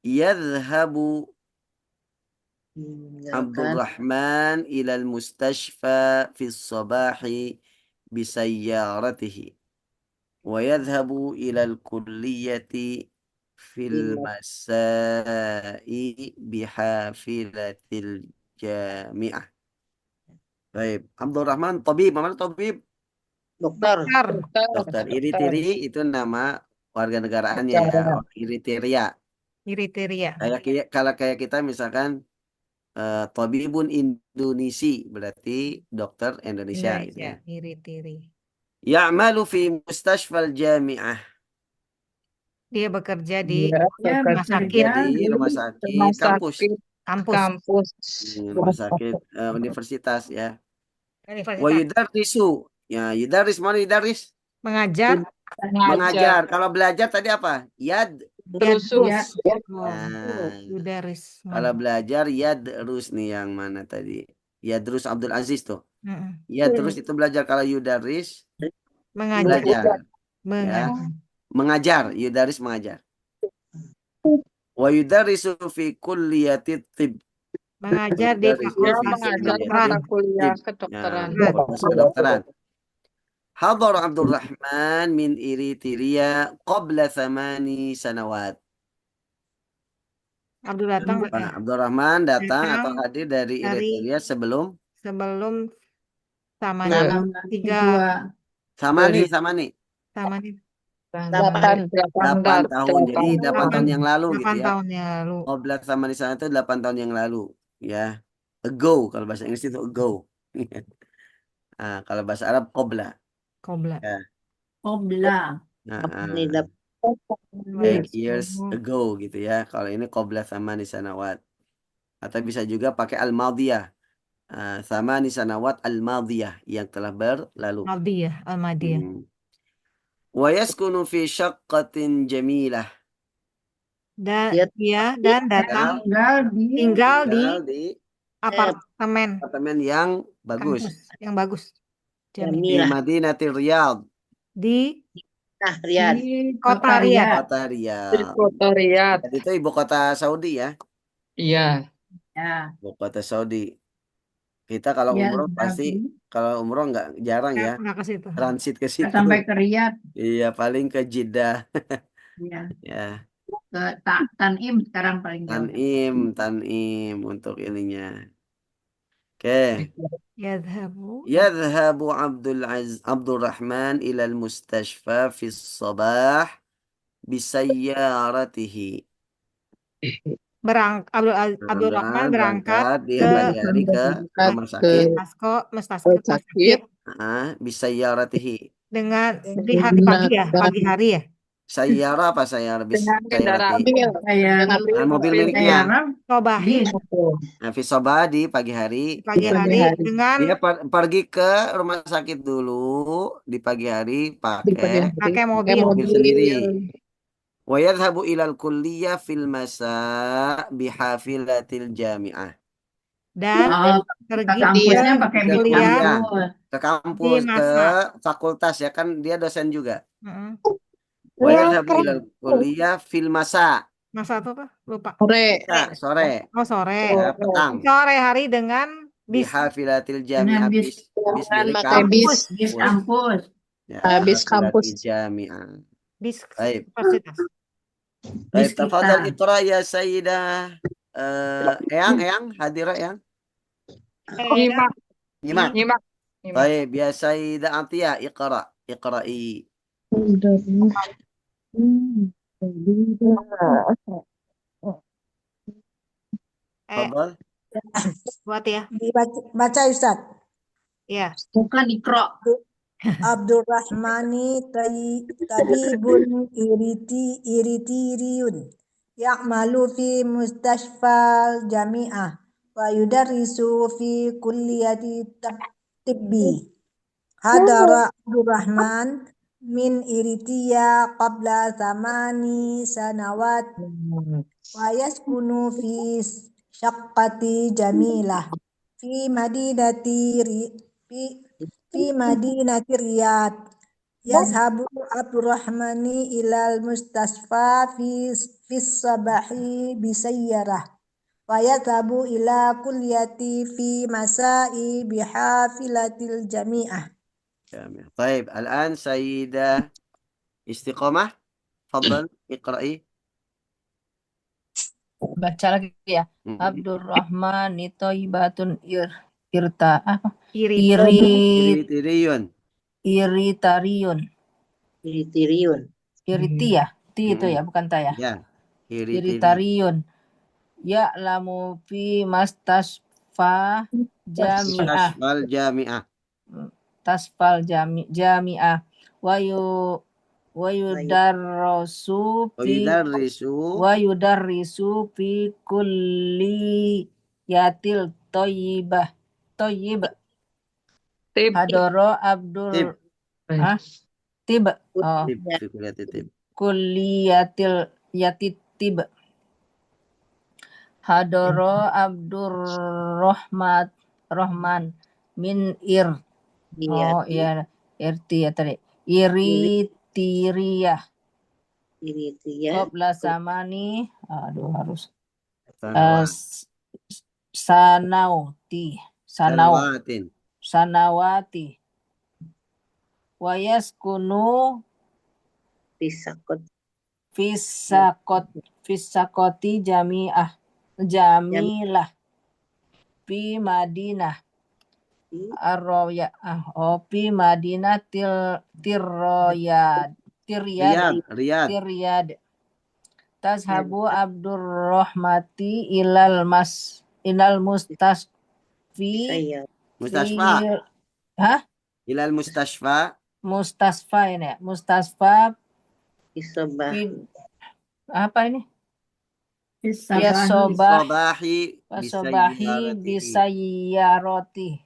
يذهب عبد الرحمن إلى المستشفى في الصباح بسيارته ويذهب إلى الكلية في المساء بحافلة الجامعة. طيب عبد الرحمن طبيب، ما معنى طبيب؟ Dokter. Dokter. Dokter. Iritiri itu nama warga negaraannya ya. Orang Eritrea. Kriteria. Kalau kayak kita misalkan Tabibun Indonesi berarti dokter Indonesia gitu ya. Indonesia. Iritiri. Ya'malu fi mustashfal jami'ah. Dia bekerja di Dia rumah bekerja sakit. Di rumah sakit rumah kampus. sakit Kampus. kampus. Rumah sakit universitas ya. Wa Universitas. yudarrisu. Ya, yudarris mana yudarris? Mengajar. Mengajar. Kalau belajar tadi apa? Yad. Terusuk. Ya. Oh, Nah, Yudaris. kalau belajar yadrus nih yang mana tadi? Yadrus Abdul Aziz tuh. Mm-mm. Yadrus itu belajar. Kalau yudarris Mengajar. belajar. Mengajar. Mengajar. Yudarris mengajar. Wa yudarrisu fi kulliyati tib. Mengajar di Yudarrisu Dia fakultas fi mengajar kedokteran. mata kuliah Tib. kedokteran. Ya, fakultas kedokteran. Hadar Abdul Rahman min Eritrea qabla 8 sanawat. Abdul datang Abdul Rahman datang Datang atau hadir dari dari- Eritrea sebelum sebelum sama tiga sama nih. sama nih 8 tahun. Jadi 8 tahun yang lalu 8 gitu ya. tahun yang lalu. Qabla sama di sana itu 8 tahun yang lalu ya. Ago kalau bahasa Inggris itu ago. Kalau bahasa Arab qabla. Kobla. Qobla. Nah, Ini 8 years ago gitu ya. Kalau ini qabla sama di sanawat. Atau bisa juga pakai al-madiyah. Sama di sanawat al-madiyah yang telah berlalu. Almadiyah, Almadiyah. Wa yaskunu fi syaqqatin jamilah. Dan Dia- dan datang tinggal di di apartemen yang bagus. kampus yang bagus. Di Jamilah. Madinati Riyadh. Di Nah, Riyad. kota Riyadh. Kota Di Riyadh. kota Riyadh. Jadi itu ibu kota Saudi ya. Iya. Ya. Ibu kota Saudi. Kita kalau Ya, umroh pasti, kalau umroh jarang ya. Nggak ke situ. Transit ke situ. sampai ke Riyadh. Iya, paling ke Jeddah. Ya. Ya, Ke Tanim sekarang paling jauh. Tanim untuk ininya. Oke. Yadhabu. يذهب عبد الرحمن إلى المستشفى في الصباح بسيارته. Abdul Rahman berangkat di pagi hari ke rumah sakit. sakit Bisayyaratihi. dengan di hari pagi hari ya. Sayyara apa sayyara? Dengan kendaraan Kayak Mobil miliknya. Sobahi Fi sabah di pagi hari. dengan Dia pergi ke rumah sakit dulu di pagi hari pakai mobil sendiri. Wa yadhhabu ilal kulliyah fil masa bihafilatil jami'ah. dan ke pergi kampusnya pakai bis kuliah kampus. Ke kampus, Di ke masa. fakultas ya kan dia dosen juga. Heeh. Wa yadhhabu ilal kulliyah fil masa. Masa itu apa? Lupa. Sore. Oh, sore. Ya, petang. Sore hari dengan bis Bihafilatil jami'ah. Dengan bis. Bis milik pakai kampus. Bis kampus. Ya, Bis kampus. bihafilatil jami'ah. bis Baik. universitas. Baik, Bis kita. tafadhal iqra ya Sayyidah. Eyang, hadirah Eyang. Nyimak. Baik, ya Sayyidah Atiyah, iqra'i. Tafadhal. Buat ya. Baca Ustaz. Ya. Bukan Iqra. Abdurrahmani tabibun iritiriyun ya'malu fi mustashfal jami'ah wa yudarrisu fi kulliyati tibbi. Hadara Abdurrahman min Iritiya qabla 8 sanawat wa yaskunu fi syaqqati jamilah fi madinati Riyadh. Yazhabu Abdurrahmani ilal mustasfa fi sabahi bisayyarah wa yadhabu ila kulliyati fi masai bihafilatil jami'ah. Baik, الآن Sayyidah Istiqomah. Tafadhal iqra'i. Baca lagi ya. Abdurrahman Thayyibatun Irit Iritiriyun. Iritariun. Iritiriun. Iriti ya? Ti itu ya, bukan ta ya. Ya, iritiri. Iritariun. Ya'lamu fi mastasfa jami'ah. Mustashfal jami'ah. Tasfal jami'ah. Wa yudarrisu fi Yudarrisu wa yudarrisu fi kulliyatil thayyibah. Thayyib. Tib. Hadoro tib. Abdul Tib. Oh, Tib. Fikuliyati tib. kulliyatil yatitib. Hadoro Rahman min Iya. Oh iya, irti ya tadi. Iritiriyah. Iritia. Qabla samani. Aduh, harus. Sanawat. Sanawati. Sanawati. Wayaskunu Pisakot. Fisakoti jamilah. Fi Madinah. Fi Madinah Riyad. Tiryad. Tazhabu Abdurrahmati ilal mustasfi Saya. Mustasfa. Hah? Ilal mustasfa. Mustasfa ini ya. Mustasfa Isobah. apa ini? Sobahi Sobahi bisayaratihi.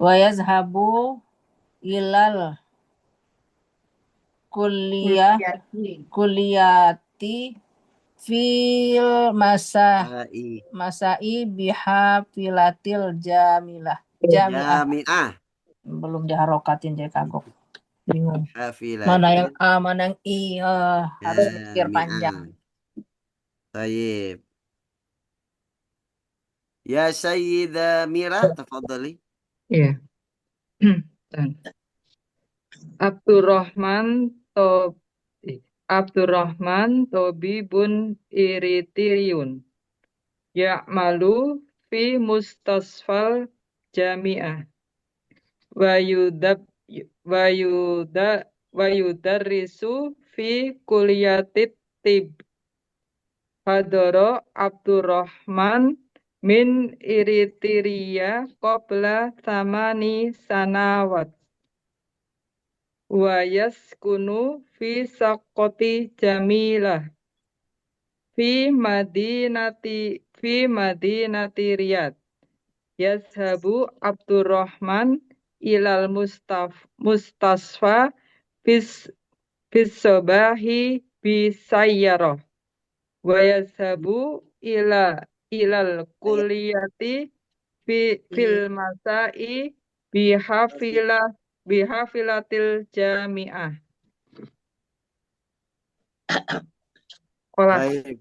Wa yazhabu ilal kulliyati fil masai bihafilatil jami'ah. Belum diharokatin jadi kagok. Bingung. Mana yang A, mana yang I. Harus mikir panjang. Tayyib. Ya Sayyida Mira, tafadhali. Iya. Abdurrahman Tobibun Iritiriun. Ya'malu fi mustasfal jami'ah. Wa yudarrisu fi kuliyatit tib. Hadoro Abdurrahman min Iritiriya qabla samani sanawat. Wa yaskunu fi saqoti jamilah. Fi madinati Riyad. Yazhabu Abdurrahman ilal mustasfa fis sobahi bisayyarah. Wa yazhabu ilal kulliyati fil masai bihafilatil jami'ah. Baik.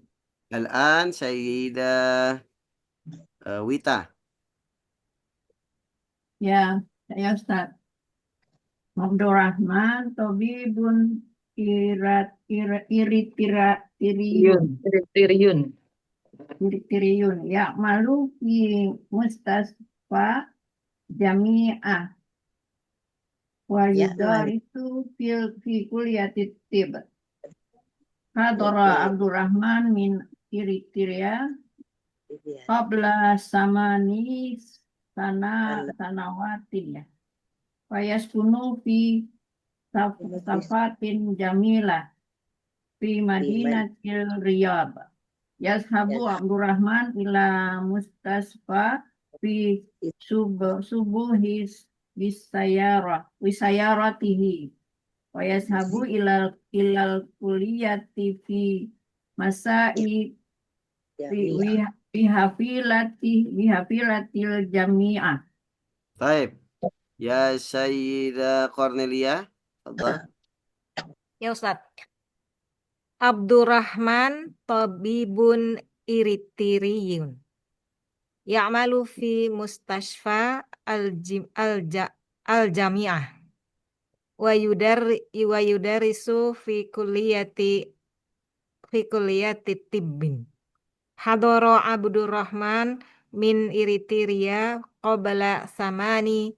Al-an Sayyida Wita. Ya, saya Ustaz. Abdurrahman Tobibun Iritiriun. Ya, malu fi mustasfa jami'ah. Wa yudarisu fi kuliyatit tib. Hadara Abdurrahman min Iritiria qabla samani sanawatin ya. Wa yaskunu fi safatin jamilah fi Madinatil Riyad. Yazhabu Abdurrahman ila mustasfa fi subuhis wisayaratihi. Wa yazhabu ilal kuliyati fi masai bihafilatil jami'ah. Baik. Ya Sayyida Cornelia. Tafadhal. Ya Ustaz. Abdurrahman Tabibun Iritiriyun. Ya'malu fi mustashfa al-jami'ah. Wa yudarisu fi kulliyati tibbin. Hadara Abdurrahman min Eritrea qabla samani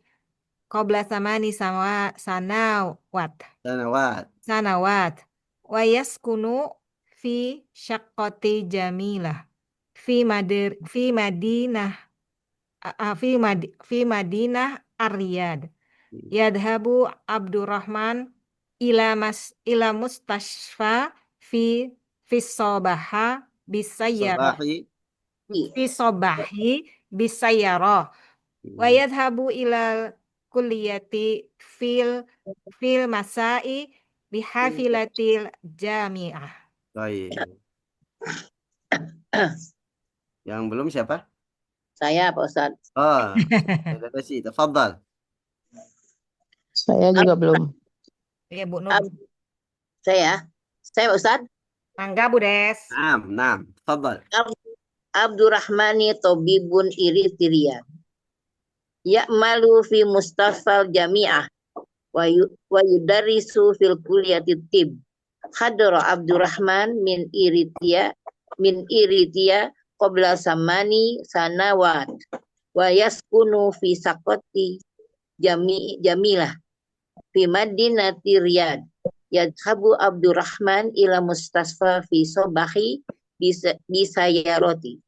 sanawat Sanawat. wa yaskunu fi syaqqati jamilah fi Madinah fi Madinah Ar-Riyad. Yadhabu Abdurrahman ila mustashfa fi sobaha bisayyarah Sabahi. fi sobahi bisayyarah wa yadhabu ila kulliyati fil masai bihafilatil jami'ah. Baik. Yang belum siapa? Saya Pak Ustadz. Oh, ada sih. Tafadhal. Saya juga belum. Ya Bu Nur. Ab- Saya Pak Ustadz. Mangga Bu Des. Naam. Tafadhal. Abdurrahmani Tobibun Eritrea. Ya'malu fi mustafal jami'ah wa yudarisu fil kulliyati tib. Hadara Abdurrahman min Eritrea qabla samani sanawat wa yaskunu fi saqati jamilah fi madinati Riyad. Yadhabu Abdurrahman ila mustasfa fi sobahi bisayaroti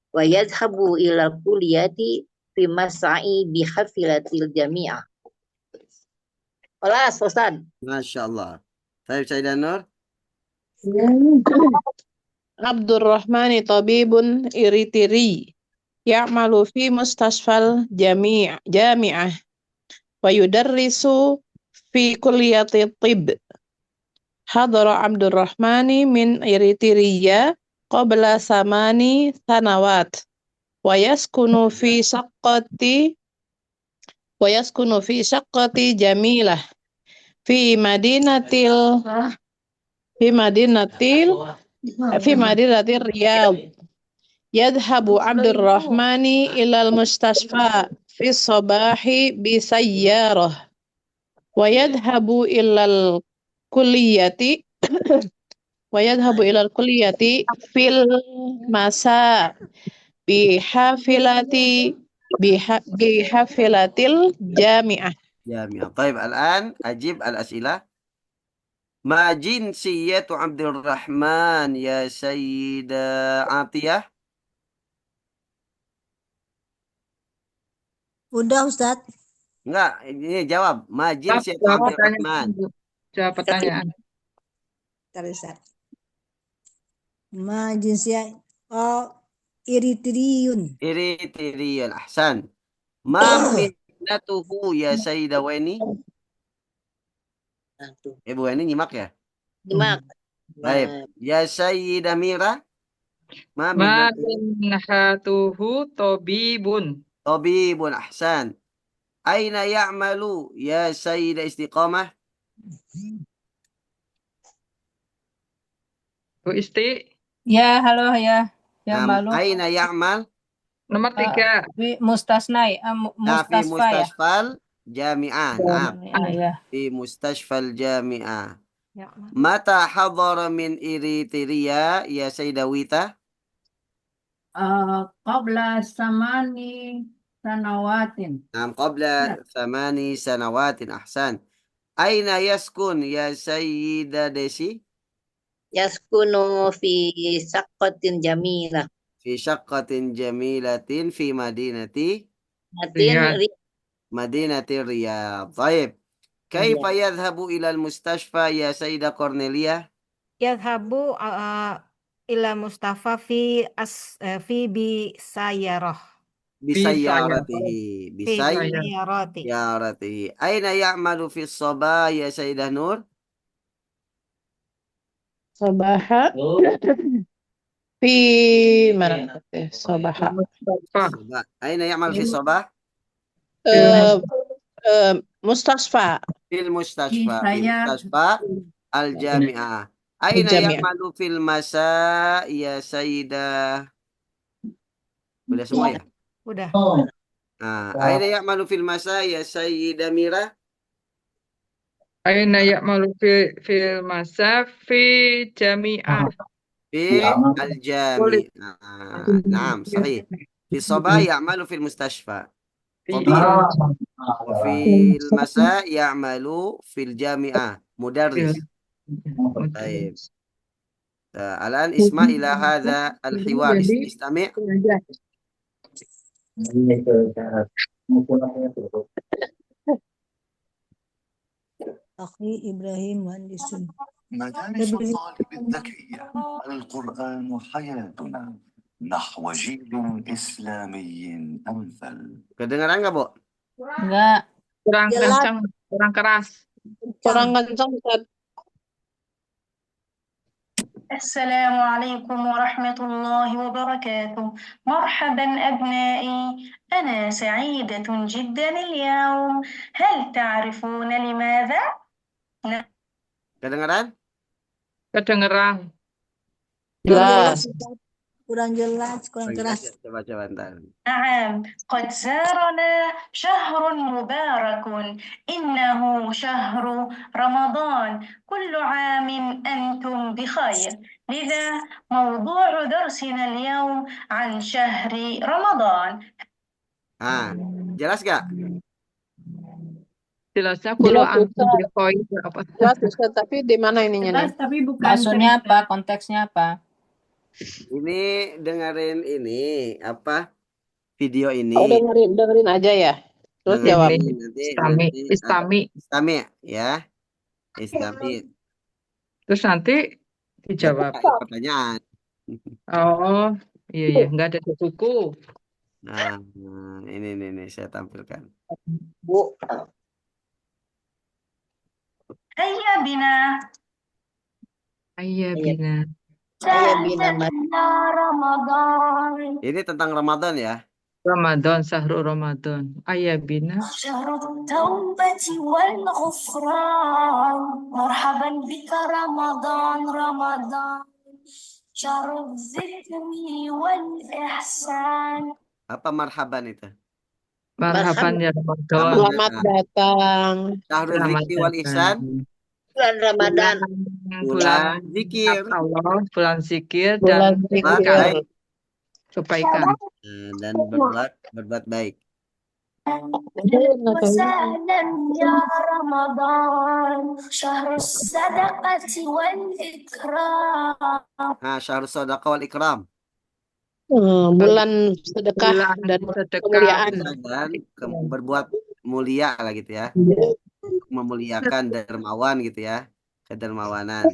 wa yadhabu ila kuliyati fi masai bihafilatil jami'ah. Kelas Ustaz. Masya Allah. Baik, Sayyidah Nur. Abdurrahmani tabibun Eritri. Ya'malu fi mustashfal jami'ah. Wa yudarrisu fi kulliyati tib. Hadara Abdurrahmani min Eritrea qabla samani sanawat. Wa yaskunu fi syaqqati jamilah fi madinatil Riyadh. Yadhabu Abdurrahmani ilal mustashfa fi sabahi bisayyarah wa yadhabu ilal kulliyati fil masa bihafilatil jami'ah. Jami'ah. Baik, الآن أجيب الأسئلة. ما جنسية عبد الرحمن يا سيدة عطية؟ Udah Ustadz. Enggak, ini jawab. Ma jinsiyat Jawab Abdul pertanyaan. Rahman. Jawab pertanyaan. Bentar, Ustadz. Ma jinsiyah Eritriyun. Eritriyun. Ahsan. Ma mihnatuhu ya Sayyidah Weni? Ibu Weni nyimak ya? Nyimak. Baik. Ya Sayyidah Mira? Ma Ma mihnatuhu? minnahatuhu tobibun. Tabibun. Ahsan. Aina ya'malu ya Sayyidah Istiqamah? Bu Isti. Ya, halo ya. Ya, malu. Aina ya'mal? Nomor 3. Mustasnai, Nah, fi mustasfa ya. mustashfal jami'ah. Naam. Ya. Fi mustashfal jami'ah. Ya. Mata hadara min Eritrea ya Sayyidah Wita? qabla samani sanawatin. Naam, qabla 8 sanawatin. Ahsan. Aina yaskun ya Sayyidah Desi? Yaskunu fi saqatin jamilah. Fi syaqqatin jamilatin fi madinati Riyadh. Madinati Riyadh. Baik. Kaifa yadhhabu ila al-mustashfa ya Sayyidah Cornelia? Yadhabu ila Mustafa fi bisayyarah. Bisayyaratihi. Fi bisayyarati. Bisayyaratihi. Aina ya'malu fi sabah ya Sayyidah Nur? Sabaha fi mana? Sabaha. Sabah. Aina ya'mal fi sabah? Mustasfa. Fil mustashfa. Fil Saya mustashfa al-jami'ah. Aina Al-jami'ah. ya'malu fil masa ya Sayyidah? Udah semua ya? Udah. Aina ya'malu fil masa ya Sayyidah Mira? Aina ya'malu fil masa fi jami'ah. Fi al-jami'ah. Naam, sahih. Fi sabah ya'malu fil mustashfa. Iya. Tabib. Wa fil masa ya'malu fil jami'ah. Mudarris. Baik. Alan isma ila hadha al-hiwar. Jadi Istami'. pengajar. Akhi Ibrahim Mandisun. مدارس الطالب الذكية القرآن حياتنا نحو جيل إسلامي أمثل. Kedengaran nggak, Bu? Enggak. Kurang Jelas. kencang, kurang keras. Kurang kencang, Ustaz. السلام عليكم ورحمة الله وبركاته. مرحبا أبنائي، أنا سعيدة جدا اليوم. هل تعرفون لماذا؟ Kedengaran? Kedengeran. Jelas. Kurang jelas, kurang keras. Coba ntar. نعم، قد زارنا شهر مبارك، إنه شهر رمضان. كل عام أنتم بخير. لذا موضوع درسنا اليوم عن شهر رمضان. Jelas gak? Jelasnya kulo Jelas, antum Ustaz. dikoi apa? Jelas, Ustaz. Tapi di mana ininya nih? Jelas tapi bukan Maksudnya cerita. apa? Konteksnya apa? Ini dengerin ini apa? Video ini. Oh, dengerin aja ya. Terus jawab. Istami ya. Istami. Terus nanti dijawab. Pertanyaan. Oh, iya, nggak ada di buku. Nah, ini saya tampilkan. Bu. هيا بنا. Iya, Bina. شاهدنا رمضان. Ini tentang Ramadan ya. Ramadan, Syahrul Ramadan. Ayah Bina. شهر التوبة والغفران. مرحبا بك رمضان رمضان. شهر الذكر والإحسان. Apa marhaban itu? Marhaban ya Ramadan. Selamat datang. Syahrul Zikri wal Ihsan. Bulan Ramadan. Bulan zikir. Allah, bulan zikir Bulan dan zikir. kebaikan. Dan berbuat baik. وسهلا يا رمضان. شهر الصدقة والإكرام. Syahrul Shadaqah wal Ikram. Bulan sedekah dan kemuliaan. Dan berbuat mulia lah gitu ya. Memuliakan dermawan gitu ya. Kedermawanan.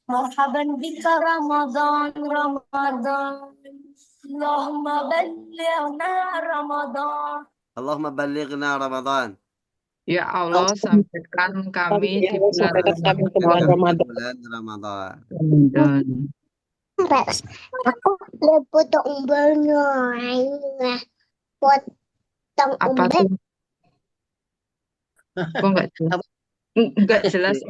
مرحبا بك رمضان رمضان. اللهم بلغنا رمضان. Allahumma ballighna Ramadan. Ya Allah, sampaikan kami di bulan Sampaikan kami ke bulan Ramadan. Bulan Ramadan. Aku potong banyak. Potong Apa tuh? Kok nggak jelas?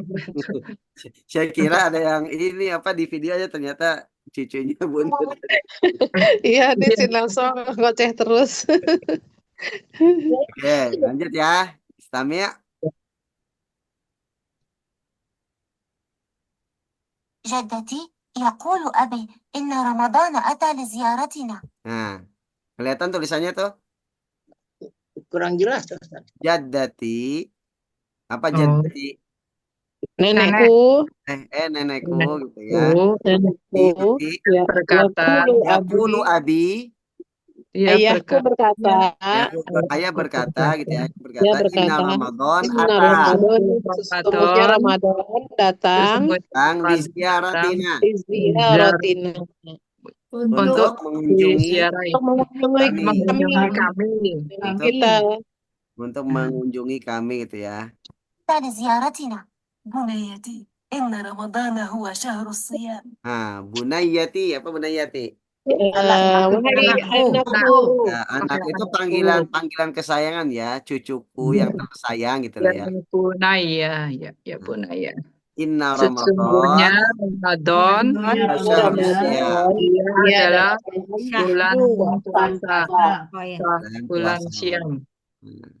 Saya kira ada yang ini apa di videonya ternyata cucunya buntut. Iya, di sini langsung ngoceh terus. Oke, lanjut ya. Istami'. جدتي يقول أبي إن رمضان أتى لزيارتنا. Nah, kelihatan tulisannya tuh? Kurang jelas. Jaddati. Apa jaddati? Nenekku. Nenekku gitu ya. Nenekku. Ya, berkata. Yaqulu abi. Ayahku berkata. Ayah berkata gitu ya. Dia berkata. Inna Ramadan sesungguhnya Ramadan datang. Di ziaratina. Untuk mengunjungi kami. Untuk mengunjungi kami gitu ya. لزيارتنا بنيتي إن رمضان هو شهر الصيام. Bunayyati, apa bunayyati? Anak itu panggilan kesayangan ya, cucuku yang tersayang gitu ya. Bunaya, ya Bunaya. Inna Sesungguhnya Ramadan adalah bulan puasa, bulan siang.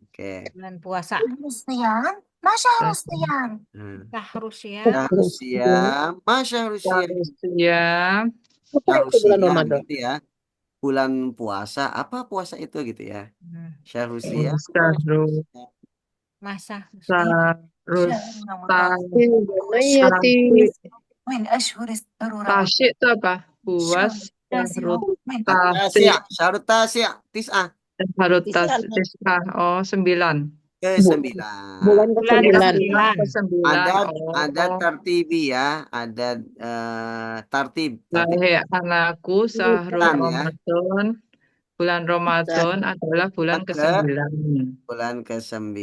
Oke. Bulan puasa. الصيام ما شهر الصيام؟ شهر الصيام. Syahrul Syam, ma syahrul syam. Siang. Syahrul syam gitu ya. bulan puasa. Apa puasa itu gitu ya? Syahrul siyam. Syahrul Masa. Sarus من أشهر رمضان Tasik itu apa? Puas Syahrul Tasya, Syahrul tasya, tis'ah. Syahrul Tasik. Oh, 9. Ke-9. Bulan Bulan ke-9. ke-9. Ada tartibi ya, ada tartib. Wahai anakku, Syahrul Bulan ya. Ramadan. Bulan Ramadan adalah bulan ke-9. Bulan ke-9.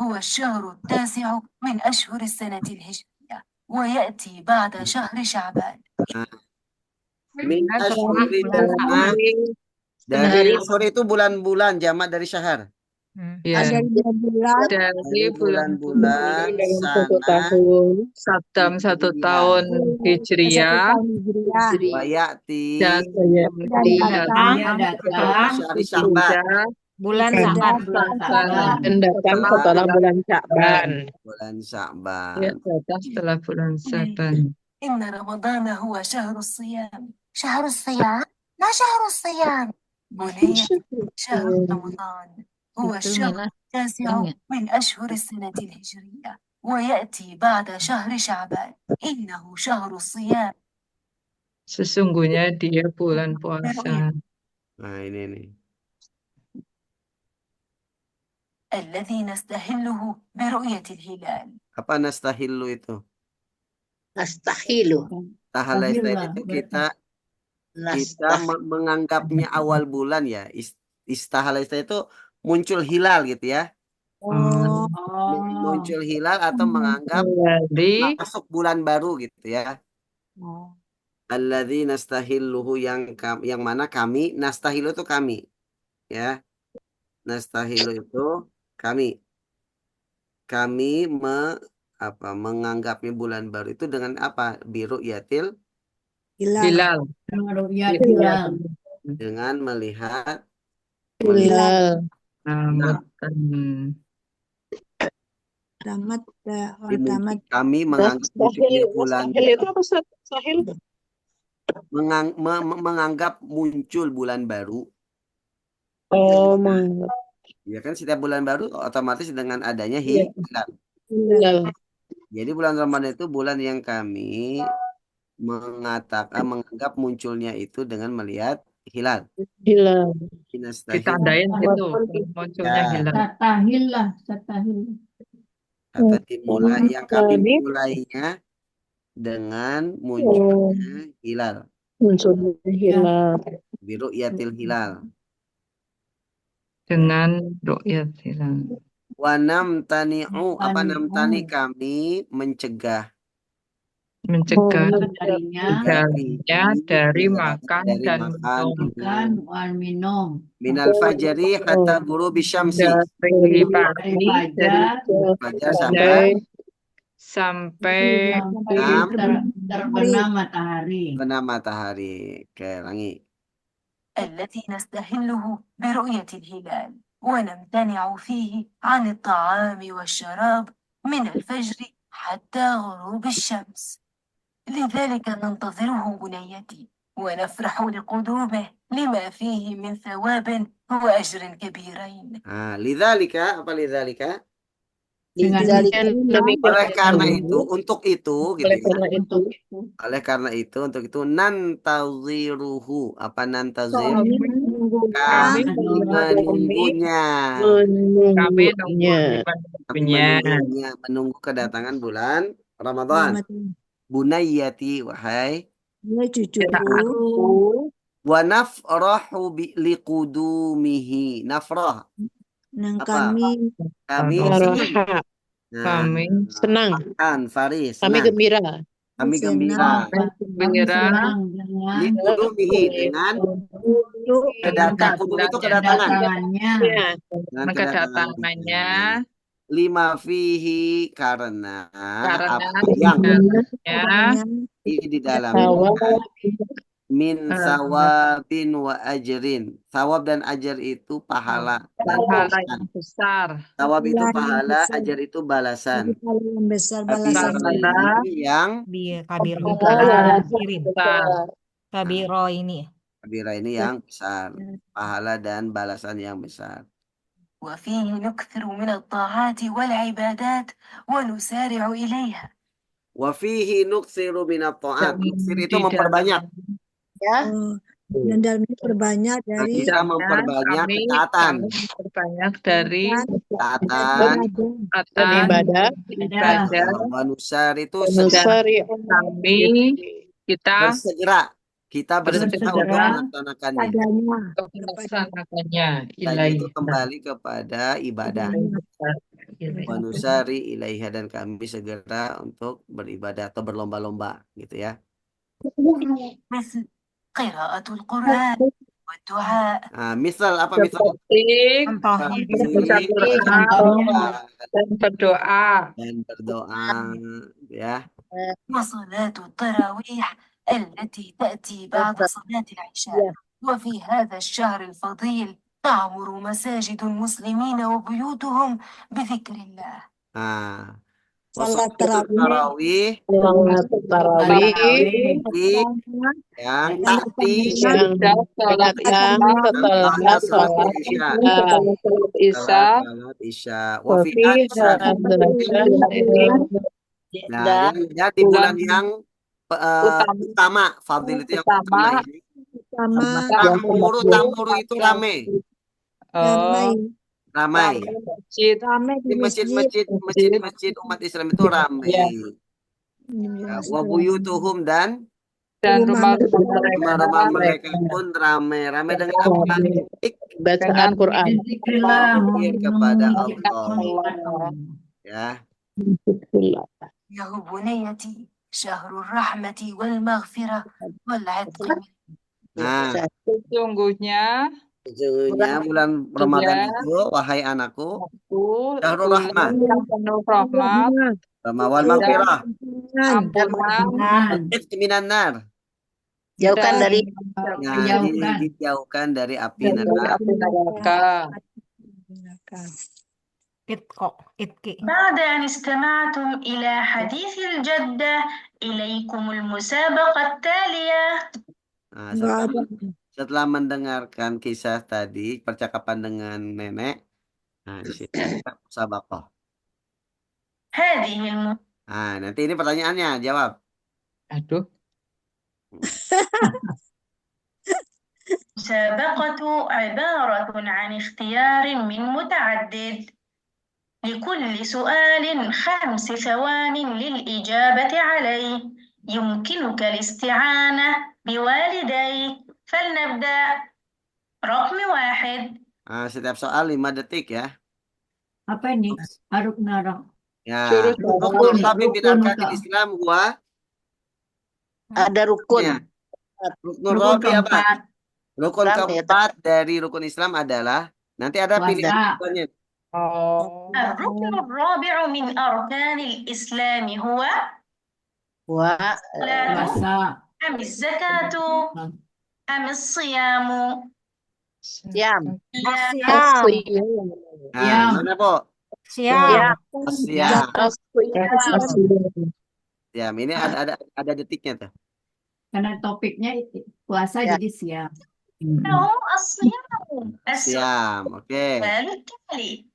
هو الشهر التاسع من أشهر السنة الهجرية ويأتي بعد شهر شعبان. Min asyhuri jamak. Dari asyhur itu bulan-bulan, jamak dari syahr. Ya. Ada 2 bulan. Dari bulan-bulan Dalam satu sana tahun. Saddam 1 tahun Hijriah wayati dan syahri Sya'ban. Bulan Sa'ban. Dan datang setelah bulan Sya'ban. Bulan Sya'ban. Ya, datang setelah bulan Sya'ban. إن رمضان هو شهر الصيام. شهر الصيام؟ ما شهر الصيام؟ بني شهر رمضان هو الشهر التاسع من أشهر السنة الهجرية ويأتي بعد شهر شعبان. إنه شهر الصيام. Sesungguhnya dia bulan puasa. Nah, ini nih. الذي نستهله برؤية الهلال. Apa nastahillu itu? Nastahilu. Tahalaistahin itu kita menganggapnya awal bulan ya. Istahalaistahin itu muncul hilal gitu ya. Muncul hilal atau menganggap masuk bulan baru gitu ya. Alladzi nastahilluhu yang mana kami, nastahilu itu kami ya. Nastahilu itu kami menganggapnya bulan baru itu dengan apa? Biru yatil Hilal. dengan melihat Hilal. kami menganggap munculnya bulan Sahil itu apa Sahil? menganggap muncul bulan baru. Oh, Ya kan setiap bulan baru otomatis dengan adanya hilal. Jadi bulan Ramadan itu bulan yang kami menganggap munculnya itu dengan melihat hilal. Hilal. Ditandain itu munculnya hilal. Satahil. Atau dimulai yang kami mulainya dengan munculnya hilal. Munculnya hilal. Biru yatil hilal. Dengan ru'yat hilal. Wanam tani'u apa namtani kami mencegah darinya dari makan dan minum. Minal fajri hatta ghurubi syamsi. Dari pagi sampai terbenam matahari. Terbenam matahari. Oke, langi. الذي نستهله برؤية الهلال ونمتنع فيه عن الطعام والشراب من الفجر حتى غروب الشمس. لذلك ننتظره بنيتي ونفرح لقدومه لما فيه من ثواب وأجر كبيرين. لذلك apa لذلك? Oleh karena itu, untuk itu gitu ya. Oleh karena itu, untuk itu nantaziruhu. Apa nantazir? Kami menunggunya. Menunggu kedatangan bulan Ramadan. Bunayyati, wahai cucuku. Wa nafrahu liqudumihi. Nafrah. Kami senang. Faris. Kami gembira. Kami gembira. Liqudumihi dengan kedatangannya. Dengan kedatangannya. Lima fihi karena apa yang di dalamnya min sawabin wa ajrin. Sawab dan ajar itu pahala dan pahala balasan. yang besar. Sawab itu Pahala yang pahala, besar. ajar itu balasan. Jadi pahala yang besar Tapi balasan. Pahala ini yang Kabiro. Kirim. besar. Kabiro ini. kabira ini yang besar. Pahala dan balasan yang besar. وفيه نكثر من الطاعات والعبادات ونسارع إليها. Wa fihi nuksiru minat ta'at. Dan Nuksir itu di memperbanyak. Ya. Oh, dan dalam ini perbanyak Nah, dari kita memperbanyak ketaatan. kami memperbanyak dari Ketaatan. ketaatan ibadah ibadah. Wa nusar itu nusari Kami kita bersegera. Kita bersegera untuk bersegera melaksanakannya. adanya. untuk melaksanakannya Lagi ilahi. itu kembali kepada ibadah. Wa nusari ilaiha, dan kami segera untuk beribadah atau berlomba-lomba gitu ya. مثل قراءة القرآن والدعاء. Nah, misal apa misal? Seperti Contohnya. membaca Quran dan berdoa. Dan berdoa ya. وصلاة التراويح التي تأتي بعد صلاة العشاء. وفي هذا الشهر الفضيل تعمر مساجد المسلمين وبيوتهم بذكر الله. Nah, Salat tarawih tarawih yang takti yang Sholat datang setelah sholat isya. Isya. Salat isya. Wa fi Wafi Nah, ya di bulan yang utama, fadil itu yang Utama. utama ini. sama Tamuru itu ramai. Ramai. Masjid. ramai Di di masjid. masjid umat Islam itu ramai. Ya, wa buyutuhum dan rumah-rumah mereka pun ramai. Ramai dengan apa? bacaan Quran. Zikir kepada Allah. Ya. يا بنيتي شهر الرحمة والمغفرة والعتق. Nah, Sesungguhnya bulan Ramadan itu, wahai anakku, Syahrul bulan Rahmah, yang penuh rahmat, Ramawal Maghfirah, ampunan, minan nar. Jauhkan dari Nah, dijauhkan dari api dari neraka. api neraka. بعد أن استمعتم إلى حديث الجدة إليكم المسابقة التالية. Nah, setelah mendengarkan kisah tadi, percakapan dengan nenek, nah di sini kita musabaqah. Nah, nanti ini pertanyaannya, jawab. Aduh. المسابقة عبارة عن اختيار من متعدد. لكل سؤال 5 ثوان للإجابة عليه. يمكنك الاستعانة بوالديك. فلنبدأ. رقم 1. Nah, setiap soal 5 detik ya. Apa ini? Aruk narang. Ya. Suruh Rukun tapi binarkan Islam gua. ada rukun. Ya. Rukun Rukun Rabi apa? keempat. Rukun Islam, ya. keempat dari rukun Islam adalah nanti ada pilihan. الركن الرابع من أركان الإسلام هو Puasa. أم الزكاة أم الصيام. Siam. Nah, mana Bu? Siap. Siap. Siap. Ini ada detiknya tuh. Karena topiknya puasa jadi siap. الصيام. Siap. Oke. السؤال التالي.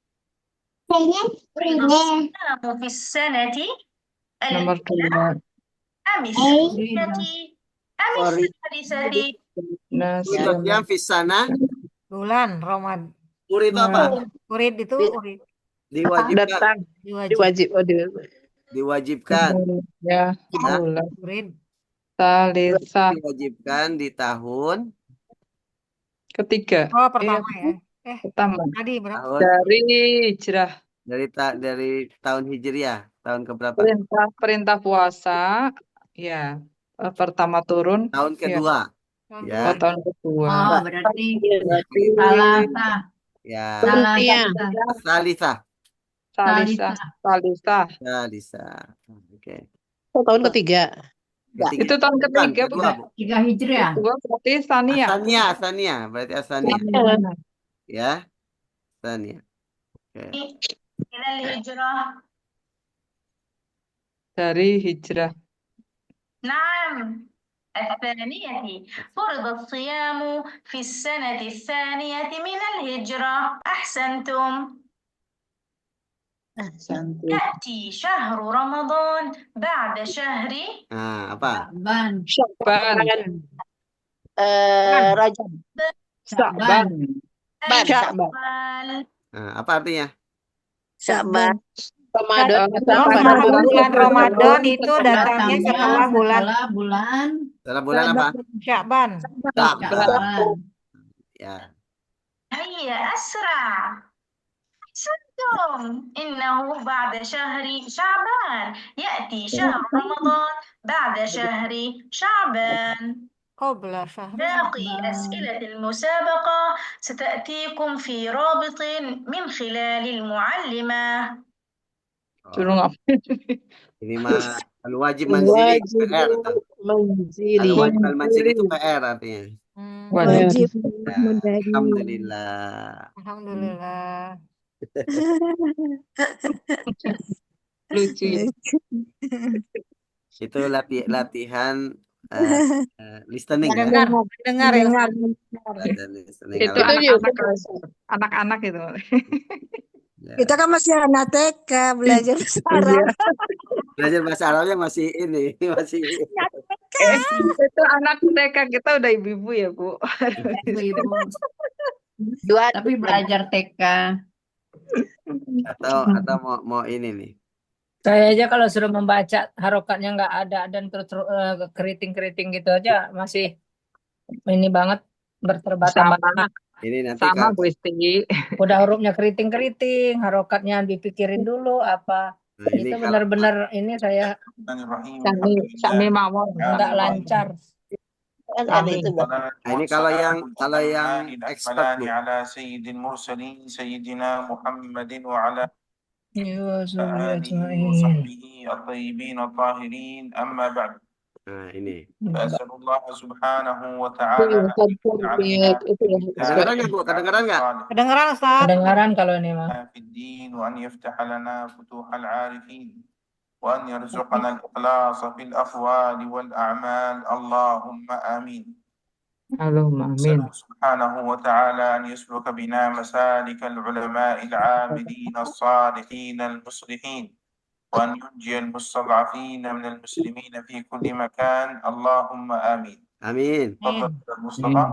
الصيام في السنة Nomor 2. أم الثانية أم الثالثة. Yang fisana. Bulan Ramadan. Urid apa? Urid itu urid. Diwajibkan. Diwajibkan. Ya, bulan. Urid. Salisa. Diwajibkan di tahun Ketiga. Oh, pertama ya. Pertama. Tadi berapa? tahun Dari hijrah. dari tahun Hijriah, tahun keberapa? Perintah puasa. Ya. Pertama turun. Tahun kedua. Ya. Tahun kedua. Oh, berarti salasa. Ya. Salisa. Salisa. Oke. Tahun ketiga. Ketiga. Itu tahun Bukan, ketiga, kedua, bukan? Bu. 3 Hijriah. Kedua berarti Saniyah. Asania, berarti Asania. Ya, Asania. Oke. إلى الهجرة. Dari hijrah. نعم. الثانية فرض الصيام في السنة الثانية من الهجرة. أحسنتم. يأتي شهر رمضان بعد شهر Nah, apa? Sya'ban. Sya'ban. Rajab. Sya'ban. شوال. Nah, apa artinya? Sya'ban. Ramadan. Bulan Ramadan itu datangnya setelah bulan bulan Setelah bulan apa? Sya'ban. Sya'ban. Ya. هيا أسرع. أحسنتم. إنه بعد شهر شعبان. يأتي شهر رمضان بعد شهر شعبان. قبل شهر باقي أسئلة المسابقة ستأتيكم في رابط من خلال المعلمة. Suruh ngapain? Ini mah al-wajib manzili PR tuh. Manzili. Al-wajib al-manzili itu PR artinya. Wajib. Ya, alhamdulillah. Alhamdulillah. Lucu ya. Itu latihan listening ya. Dengar ya. Latihan listening. Itu anak-anak itu. Ya. Kita kan masih anak TK belajar bahasa Arab. Belajar bahasa Arabnya masih ini, masih Itu anak TK kita udah ibu-ibu ya, Bu. Ibu-ibu. Dua. Tapi belajar TK. atau mau ini nih. Saya aja kalau suruh membaca harokatnya nggak ada dan terus keriting-keriting gitu aja masih ini banget berterbata-bata. Ini nanti Sama Bu Isti. Udah hurufnya keriting-keriting, harokatnya dipikirin dulu apa. Nah, ini Itu kalau benar-benar ini saya Sami mawon. nggak lancar. Kan itu nah, ini kalau yang expert Bu. على سيد المرسلين سيدنا محمد وعلى Ya, آله وصحبه الطيبين الطاهرين أما بعد. Nah, ini. فأسأل الله سبحانه وتعالى Kedengaran nggak Bu? Kedengaran nggak? Kedengeran, Ustaz? Kedengaran kalau ini mah. في الدين وأن يفتح لنا فتوح العارفين وأن يرزقنا الإخلاص في الأقوال والأعمال اللهم آمين. Allahumma amin. نسأله سبحانه وتعالى أن يسلك بنا مسالك العلماء العاملين الصالحين المصلحين وأن ينجي المستضعفين من المسلمين في كل مكان اللهم آمين. Amin. تفضل المصطفى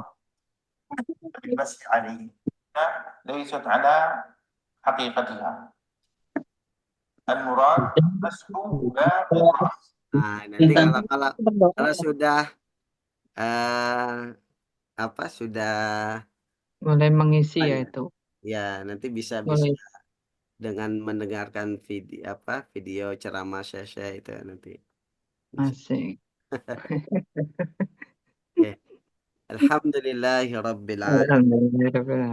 بالمسح عليه ليست على حقيقتها. المراد مسح باقي الرأس. Nah, nanti kalau sudah sudah Mulai mengisi ya itu. ya nanti bisa Boleh. dengan mendengarkan video ceramah saya itu nanti. Asik. Alhamdulillahirabbil alamin. Alhamdulillah.